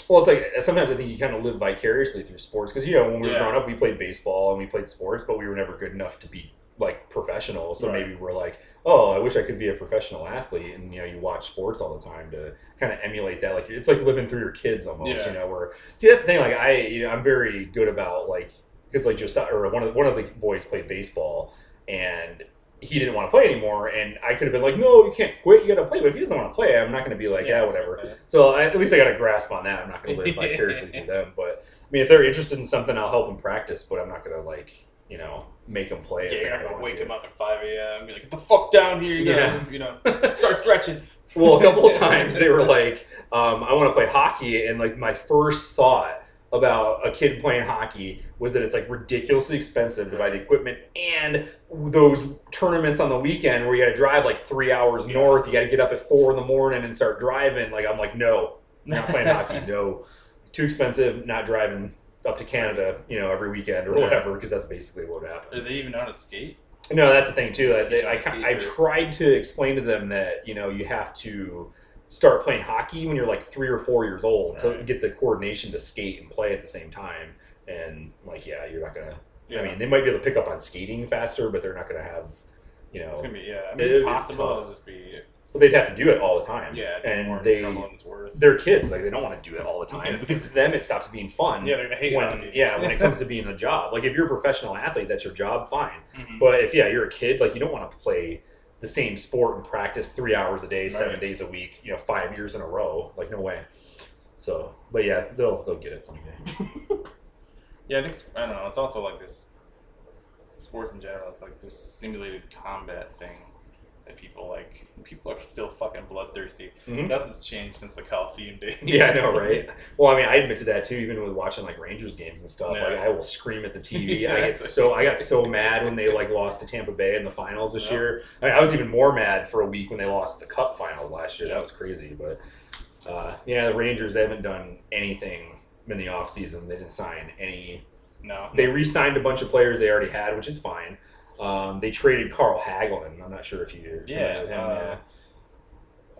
Well, it's like sometimes I think you kind of live vicariously through sports because you know when we were growing up, we played baseball and we played sports, but we were never good enough to be like professional. So maybe we're like, oh, I wish I could be a professional athlete, and you know, you watch sports all the time to kind of emulate that. Like it's like living through your kids almost. You know, where see that's the thing. Like I'm very good about like because like Josiah or one of the boys played baseball and he didn't want to play anymore, and I could have been like, no, you can't quit, you got to play. But if he doesn't want to play, I'm not going to be like, yeah, whatever. So at least I got a grasp on that. I'm not going to live vicariously through them. But I mean, if they're interested in something, I'll help them practice. But I'm not going to like, you know, make them play. Yeah, you're not going to wake them up at 5 a.m. and be like, get the fuck down here, you know, start stretching. Well, a couple of times they were like, I want to play hockey, and like my first thought about a kid playing hockey was that it's like ridiculously expensive to buy the equipment and those tournaments on the weekend where you got to drive like 3 hours north, you got to get up at 4 in the morning and start driving. Like I'm like, no, I'm not playing hockey. No, too expensive. Not driving up to Canada, you know, every weekend or whatever, because that's basically what happened. Do they even know how to skate? No, that's the thing too. I tried to explain to them that you know you have to start playing hockey when you're like 3 or 4 years old to get the coordination to skate and play at the same time. And like, yeah, you're not gonna. I mean, they might be able to pick up on skating faster, but they're not gonna have, you know. It's gonna be I mean, it's possible. It'll just be. Well, they'd have to do it all the time. Yeah, and it's they're kids. Like they don't want to do it all the time because to them it stops being fun. Yeah, they're gonna hate it. When it comes to being a job. Like if you're a professional athlete, that's your job, fine. But if you're a kid, like you don't want to play the same sport and practice 3 hours a day, 7 days a week, you know, 5 years in a row. Like no way. So, but yeah, they'll get it someday. Yeah, I think I don't know. It's also like this sports in general. It's like this simulated combat thing that people like. People are still fucking bloodthirsty. Nothing's changed since the Coliseum days. Yeah, I know, right? Well, I mean, I admit to that too. Even with watching like Rangers games and stuff, like I will scream at the TV. Exactly. I got so mad when they like lost to Tampa Bay in the finals this year. I mean, I was even more mad for a week when they lost the Cup finals last year. That was crazy. But yeah, the Rangers, they haven't done anything in the off season. They didn't sign any. No. They re-signed a bunch of players they already had, which is fine. They traded Carl Hagelin. I'm not sure if you're familiar with him.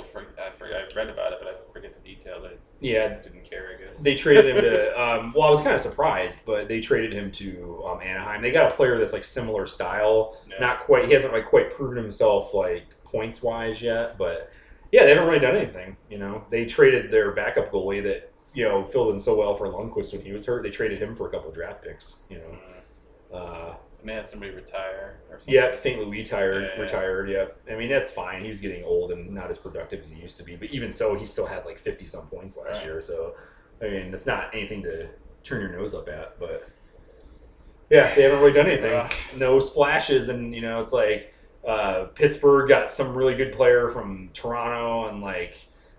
I read about it, but I forget the details. I just didn't care, I guess. They traded him to, well, I was kind of surprised, but they traded him to Anaheim. They got a player that's like similar style. Not quite, he hasn't like quite proven himself like points-wise yet, but yeah, they haven't really done anything, you know. They traded their backup goalie that, you know, filled in so well for Lundqvist when he was hurt. They traded him for a couple of draft picks, you know. And they had somebody retire or something. Yeah, St. Louis retired, yeah. I mean, that's fine. He was getting old and not as productive as he used to be. But even so, he still had like 50-some points last year. So, I mean, that's not anything to turn your nose up at. But, yeah, they haven't really done anything. No splashes. And, you know, it's like Pittsburgh got some really good player from Toronto. And, like,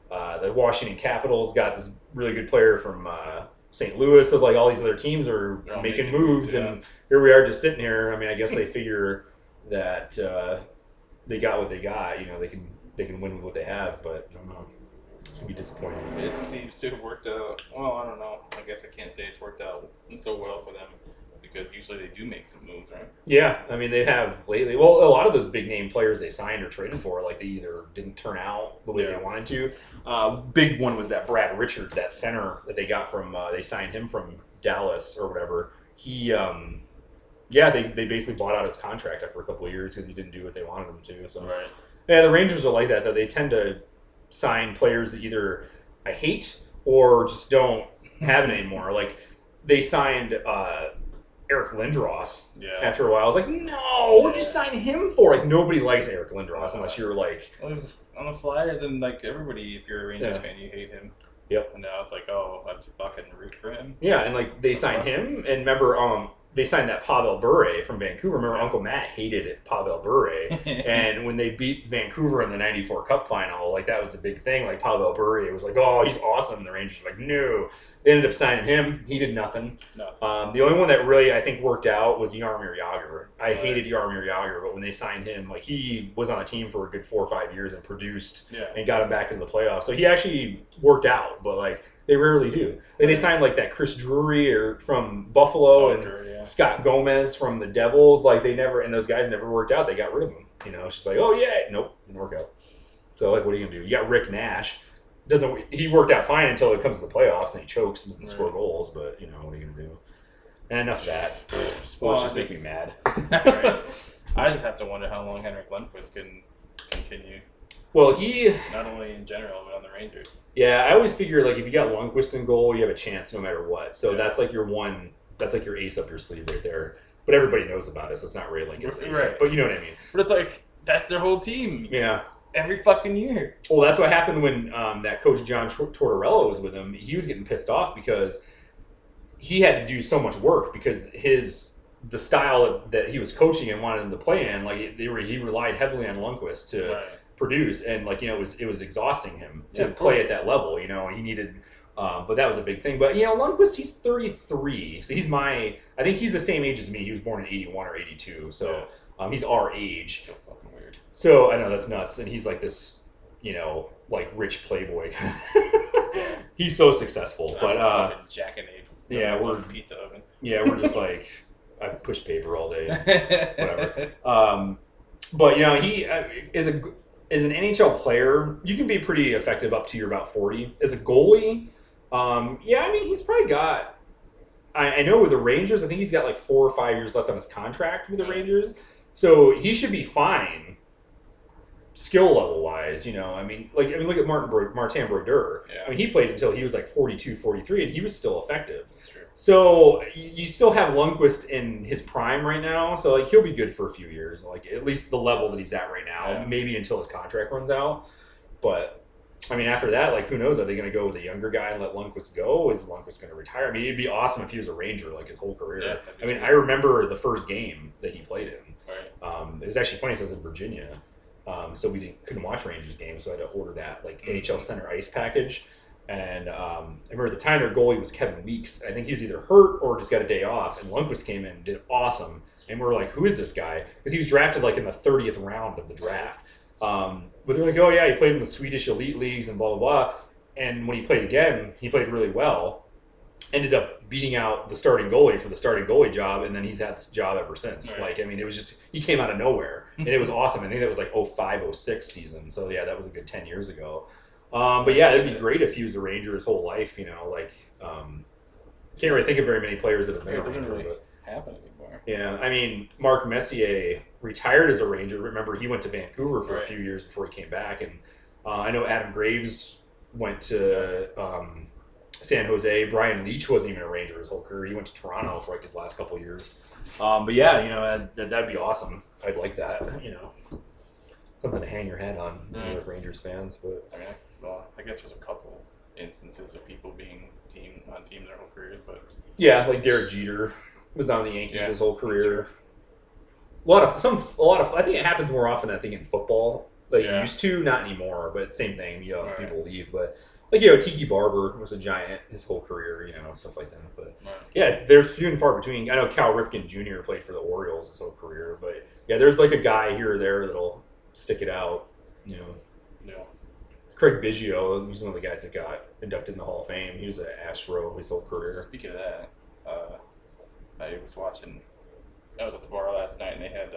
the Washington Capitals got this really good player from St. Louis. So, like, all these other teams are making moves. And here we are just sitting here. I mean, I guess they figure that they got what they got. You know, they can win with what they have, but I don't know. It's gonna be disappointing. It seems to have worked out. Well, I don't know. I guess I can't say it's worked out so well for them because usually they do make some moves, right? Yeah, I mean they have lately. Well, a lot of those big name players they signed or traded for, like they either didn't turn out the way they wanted to. Big one was that Brad Richards, that center that they got from. They signed him from Dallas or whatever. He. They basically bought out his contract after a couple of years because he didn't do what they wanted him to. So, yeah, the Rangers are like that, though. They tend to sign players that either I hate or just don't have it anymore. Like, they signed Eric Lindros after a while. I was like, no, what'd you sign him for? Like, nobody likes Eric Lindros unless you're like... Well, on the Flyers, and like everybody, if you're a Rangers fan, you hate him. Yep. And now it's like, oh, let's fucking root for him. Yeah, and like they signed him, and remember, they signed that Pavel Bure from Vancouver. Remember, Uncle Matt hated it, Pavel Bure. And when they beat Vancouver in the '94 Cup final, like, that was the big thing. Like, Pavel Bure was like, oh, he's awesome. And the Rangers were like, no. They ended up signing him. He did nothing. The only one that really, I think, worked out was Jaromir Jagr. I hated Jaromir Jagr, but when they signed him, like, he was on the team for a good 4 or 5 years and produced and got him back into the playoffs. So he actually worked out, but, like, they rarely do. Like, they signed, like, that Chris Drury from Buffalo and Scott Gomez from the Devils. Like, they never, and those guys never worked out. They got rid of them. You know, it's just like, oh, yeah. Nope, didn't work out. So, like, what are you going to do? You got Rick Nash. He worked out fine until it comes to the playoffs and he chokes and doesn't score goals, but, you know, what are you going to do? And enough of that. Sports just make me mad. I just have to wonder how long Henrik Lundqvist can continue. Well, not only in general, but on the Rangers. Yeah, I always figure, like, if you got Lundqvist in goal, you have a chance no matter what. So that's like your ace up your sleeve right there. But everybody knows about it, so it's not really like it's ace. But you know what I mean. But it's like, that's their whole team. Yeah. Every fucking year. Well, that's what happened when that coach John Tortorella was with him. He was getting pissed off because he had to do so much work because the style that he was coaching and wanted him to play in, like, he relied heavily on Lundqvist to produce, and, like, you know, it was exhausting him to play at that level. You know, he needed. But that was a big thing. But, you know, Lundqvist, he's 33, so I think he's the same age as me. He was born in '81 or '82, so he's our age. So fucking weird. So, I know, that's nuts. And he's like this, you know, like, rich playboy. He's so successful. But, yeah, we're pizza oven. Yeah, we're just like, I push paper all day. Whatever. But, you know, he is as an NHL player, you can be pretty effective up to you're about 40. As a goalie, yeah, I mean, he's probably got, I know with the Rangers, I think he's got like 4 or 5 years left on his contract with the Rangers. So he should be fine, skill level wise. You know, I mean, look at Martin Brodeur. I mean, he played until he was like 42, 43, and he was still effective. That's true. So you still have Lundqvist in his prime right now. So, like, he'll be good for a few years, like at least the level that he's at right now. Maybe until his contract runs out. But I mean, after that, like, who knows? Are they going to go with a younger guy and let Lundqvist go? Is Lundqvist going to retire? I mean, it'd be awesome if he was a Ranger, like, his whole career. Yeah, I mean, I remember the first game that he played in. Right. It was actually funny, because I was in Virginia, so we couldn't watch Rangers games, so I had to order that, like, NHL Center Ice package. And I remember at the time their goalie was Kevin Weeks. I think he was either hurt or just got a day off, and Lundqvist came in and did awesome. And we were like, who is this guy? Because he was drafted, like, in the 30th round of the draft. But they're like, oh, yeah, he played in the Swedish elite leagues and blah, blah, blah. And when he played again, he played really well. Ended up beating out the starting goalie for the starting goalie job, and then he's had this job ever since. Right. Like, I mean, it was just, he came out of nowhere. And it was awesome. I think that was like 05, 06 season. So, yeah, that was a good 10 years ago. But, yeah, it'd be great if he was a Ranger his whole life, you know. Like, can't really think of very many players that have been a Ranger. It doesn't really happen anymore. Yeah, I mean, Mark Messier retired as a Ranger. Remember, he went to Vancouver for a few years before he came back. And I know Adam Graves went to San Jose. Brian Leach wasn't even a Ranger his whole career. He went to Toronto for, like, his last couple of years. But, yeah, you know, that'd be awesome. I'd like that, you know. Something to hang your head on, New York Rangers fans. But I mean, I guess there's a couple instances of people being on team their whole careers, but yeah, like Derek Jeter was on the Yankees his whole career. A lot of. I think it happens more often, I think, in football. Like, it used to, not anymore, but same thing. You know, people leave, but like, you know, Tiki Barber was a Giant his whole career, you know, stuff like that. But yeah, there's few and far between. I know Cal Ripken Jr. played for the Orioles his whole career, but yeah, there's like a guy here or there that'll stick it out, you know. Yeah. Craig Biggio was one of the guys that got inducted in the Hall of Fame. He was an Astro his whole career. Speaking of that, I was at the bar last night, and they had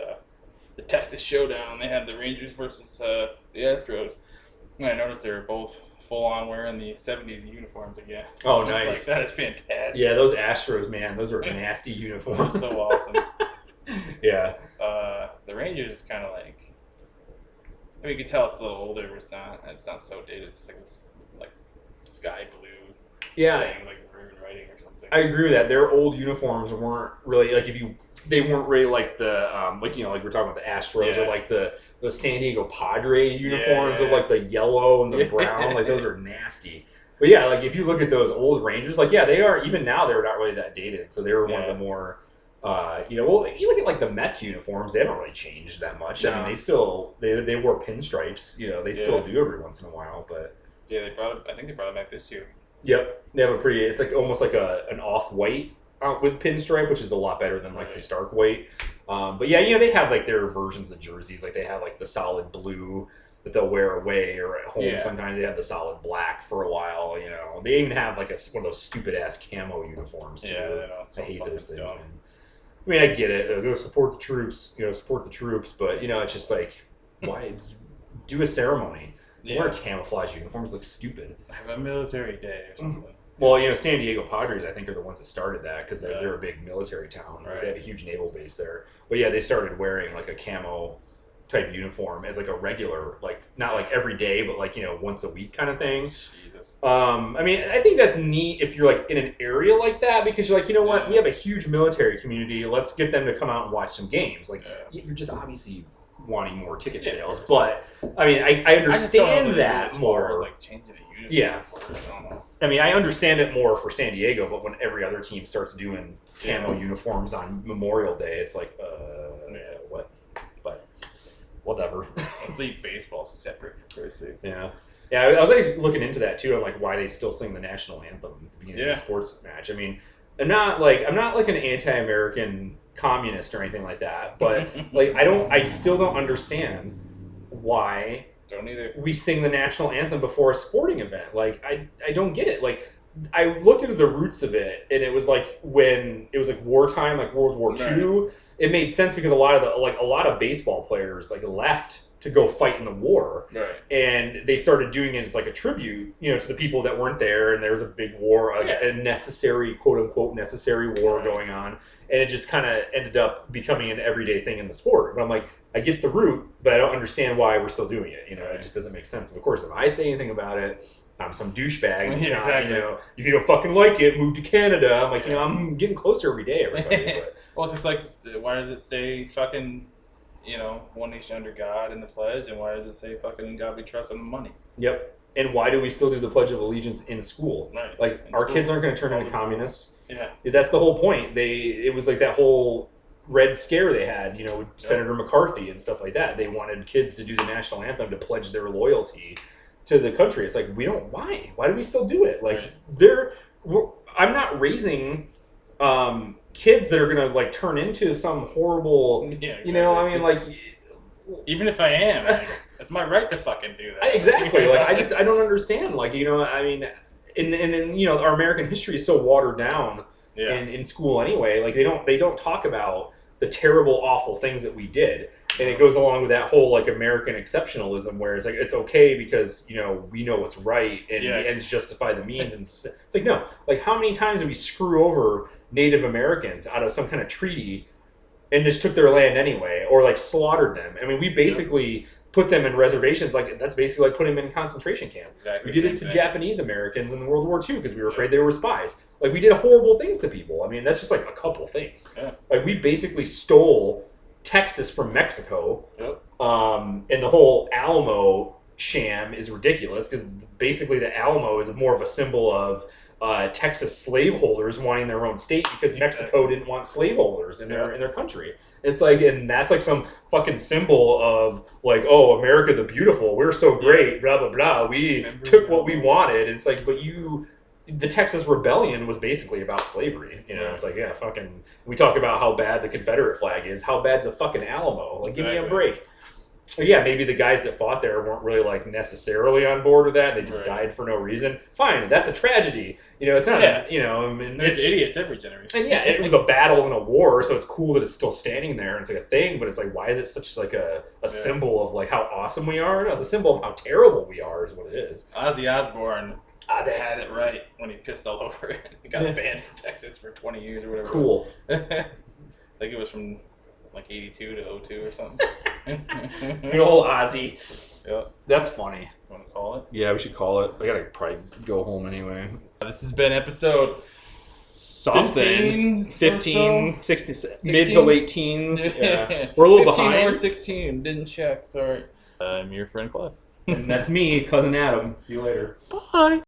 the Texas Showdown. They had the Rangers versus the Astros, and I noticed they were both full on wearing the '70s uniforms again. Oh, nice! Like, that is fantastic. Yeah, those Astros, man, those are nasty uniforms. So awesome. Yeah. The Rangers is kind of like, I mean, you can tell it's a little older, but it's not so dated. It's like this, like, sky blue thing, like ribbon writing or something. I agree with that. Their old uniforms weren't really, like, they weren't really like the, like, you know, like we're talking about the Astros or like the San Diego Padres uniforms of, like, the yellow and the brown. Like, those are nasty. But yeah, like, if you look at those old Rangers, like, yeah, they are, even now they're not really that dated. So they were one of the more Well, you look at like the Mets uniforms; they haven't really changed that much. No. I mean, they wore pinstripes. They still do every once in a while, but yeah, I think they brought it back this year. Yep, they have a pretty. It's like almost like an off-white with pinstripe, which is a lot better than like the stark white. But yeah, they have like their versions of jerseys. Like they have like the solid blue that they'll wear away or at home. Yeah. Sometimes they have the solid black for a while. They even have like one of those stupid ass camo uniforms too. Yeah, I hate those things. Man. I mean, I get it. Go support the troops. Support the troops. But it's just like, why do a ceremony? Wear camouflage uniforms look stupid. Have a military day or something. Well, San Diego Padres, I think, are the ones that started that because they're a big military town. Right. They have a huge naval base there. But yeah, they started wearing like a camo type uniform as like a regular, like not like every day, but like once a week kind of thing. Jesus. I mean, I think that's neat if you're like in an area like that because you're like, what, we have a huge military community. Let's get them to come out and watch some games. Like you're just obviously wanting more ticket sales, but I mean, I understand that more. Like changing a uniform. Yeah. I don't know. I mean, I understand it more for San Diego, but when every other team starts doing camo uniforms on Memorial Day, it's like, what? But whatever. Let's leave baseball separate, for Christ's sake. Yeah. Yeah, I was actually looking into that too, on like why they still sing the national anthem at the beginning of a sports match. I mean, I'm not like an anti-American communist or anything like that, but like I still don't understand why we sing the national anthem before a sporting event. Like I don't get it. Like I looked into the roots of it, and it was like when it was like wartime, like World War II. It made sense because a lot of baseball players like left to go fight in the war, and they started doing it as like a tribute, to the people that weren't there, and there was a big war, a necessary, quote unquote, necessary war going on, and it just kind of ended up becoming an everyday thing in the sport. But I'm like, I get the root, but I don't understand why we're still doing it. It just doesn't make sense. Of course, if I say anything about it, I'm some douchebag. If you don't fucking like it, move to Canada. I'm like, I'm getting closer every day, everybody. But. Well, it's just like, why does it say fucking, one nation under God in the pledge, and why does it say fucking in God we trust on the money? Yep. And why do we still do the Pledge of Allegiance in school? Right. Like, our kids aren't going to turn into communists. Yeah. That's the whole point. It was like that whole Red Scare they had, with Senator McCarthy and stuff like that. They wanted kids to do the national anthem to pledge their loyalty to the country. It's like, why? Why do we still do it? Like, I'm not raising kids that are gonna like turn into some horrible, I mean, like, even if I am, it's my right to fucking do that. Exactly. Like, I don't understand. Like, I mean, and our American history is so watered down in school anyway. Like, they don't talk about the terrible, awful things that we did. And it goes along with that whole like American exceptionalism, where it's like it's okay because we know what's right and the ends justify the means. And it's like, no, like how many times did we screw over Native Americans out of some kind of treaty and just took their land anyway, or like slaughtered them? I mean, we basically put them in reservations. Like that's basically like putting them in concentration camps. Exactly. We did it to Japanese Americans in World War II because we were afraid they were spies. Like we did horrible things to people. I mean, that's just like a couple things. Yeah. Like we basically stole Texas from Mexico, and the whole Alamo sham is ridiculous because basically the Alamo is more of a symbol of Texas slaveholders wanting their own state because Mexico didn't want slaveholders in their country. It's like, and that's like some fucking symbol of like, oh, America the beautiful, we're so great, blah blah blah. We took what we wanted. It's like, but the Texas Rebellion was basically about slavery. It's like, fucking, we talk about how bad the Confederate flag is. How bad's the fucking Alamo? Like, give me a break. But yeah, maybe the guys that fought there weren't really like necessarily on board with that. They just died for no reason. Fine, that's a tragedy. It's not. I mean, there's idiots every generation. And it was a battle and a war, so it's cool that it's still standing there and it's like a thing. But it's like, why is it such like a symbol of like how awesome we are? No, it's a symbol of how terrible we are, is what it is. Ozzy Osbourne had it right when he pissed all over it. He got banned from Texas for 20 years or whatever. Cool. I think it was from like 82 to 02 or something. Good old Ozzy. Yep. That's funny. Want to call it? Yeah, we should call it. I gotta probably go home anyway. This has been episode something 15 16, mid to late teens. Yeah. We're a little 15 behind. or 16. Didn't check. Sorry. I'm your friend Claude. And that's me, cousin Adam. See you later. Bye.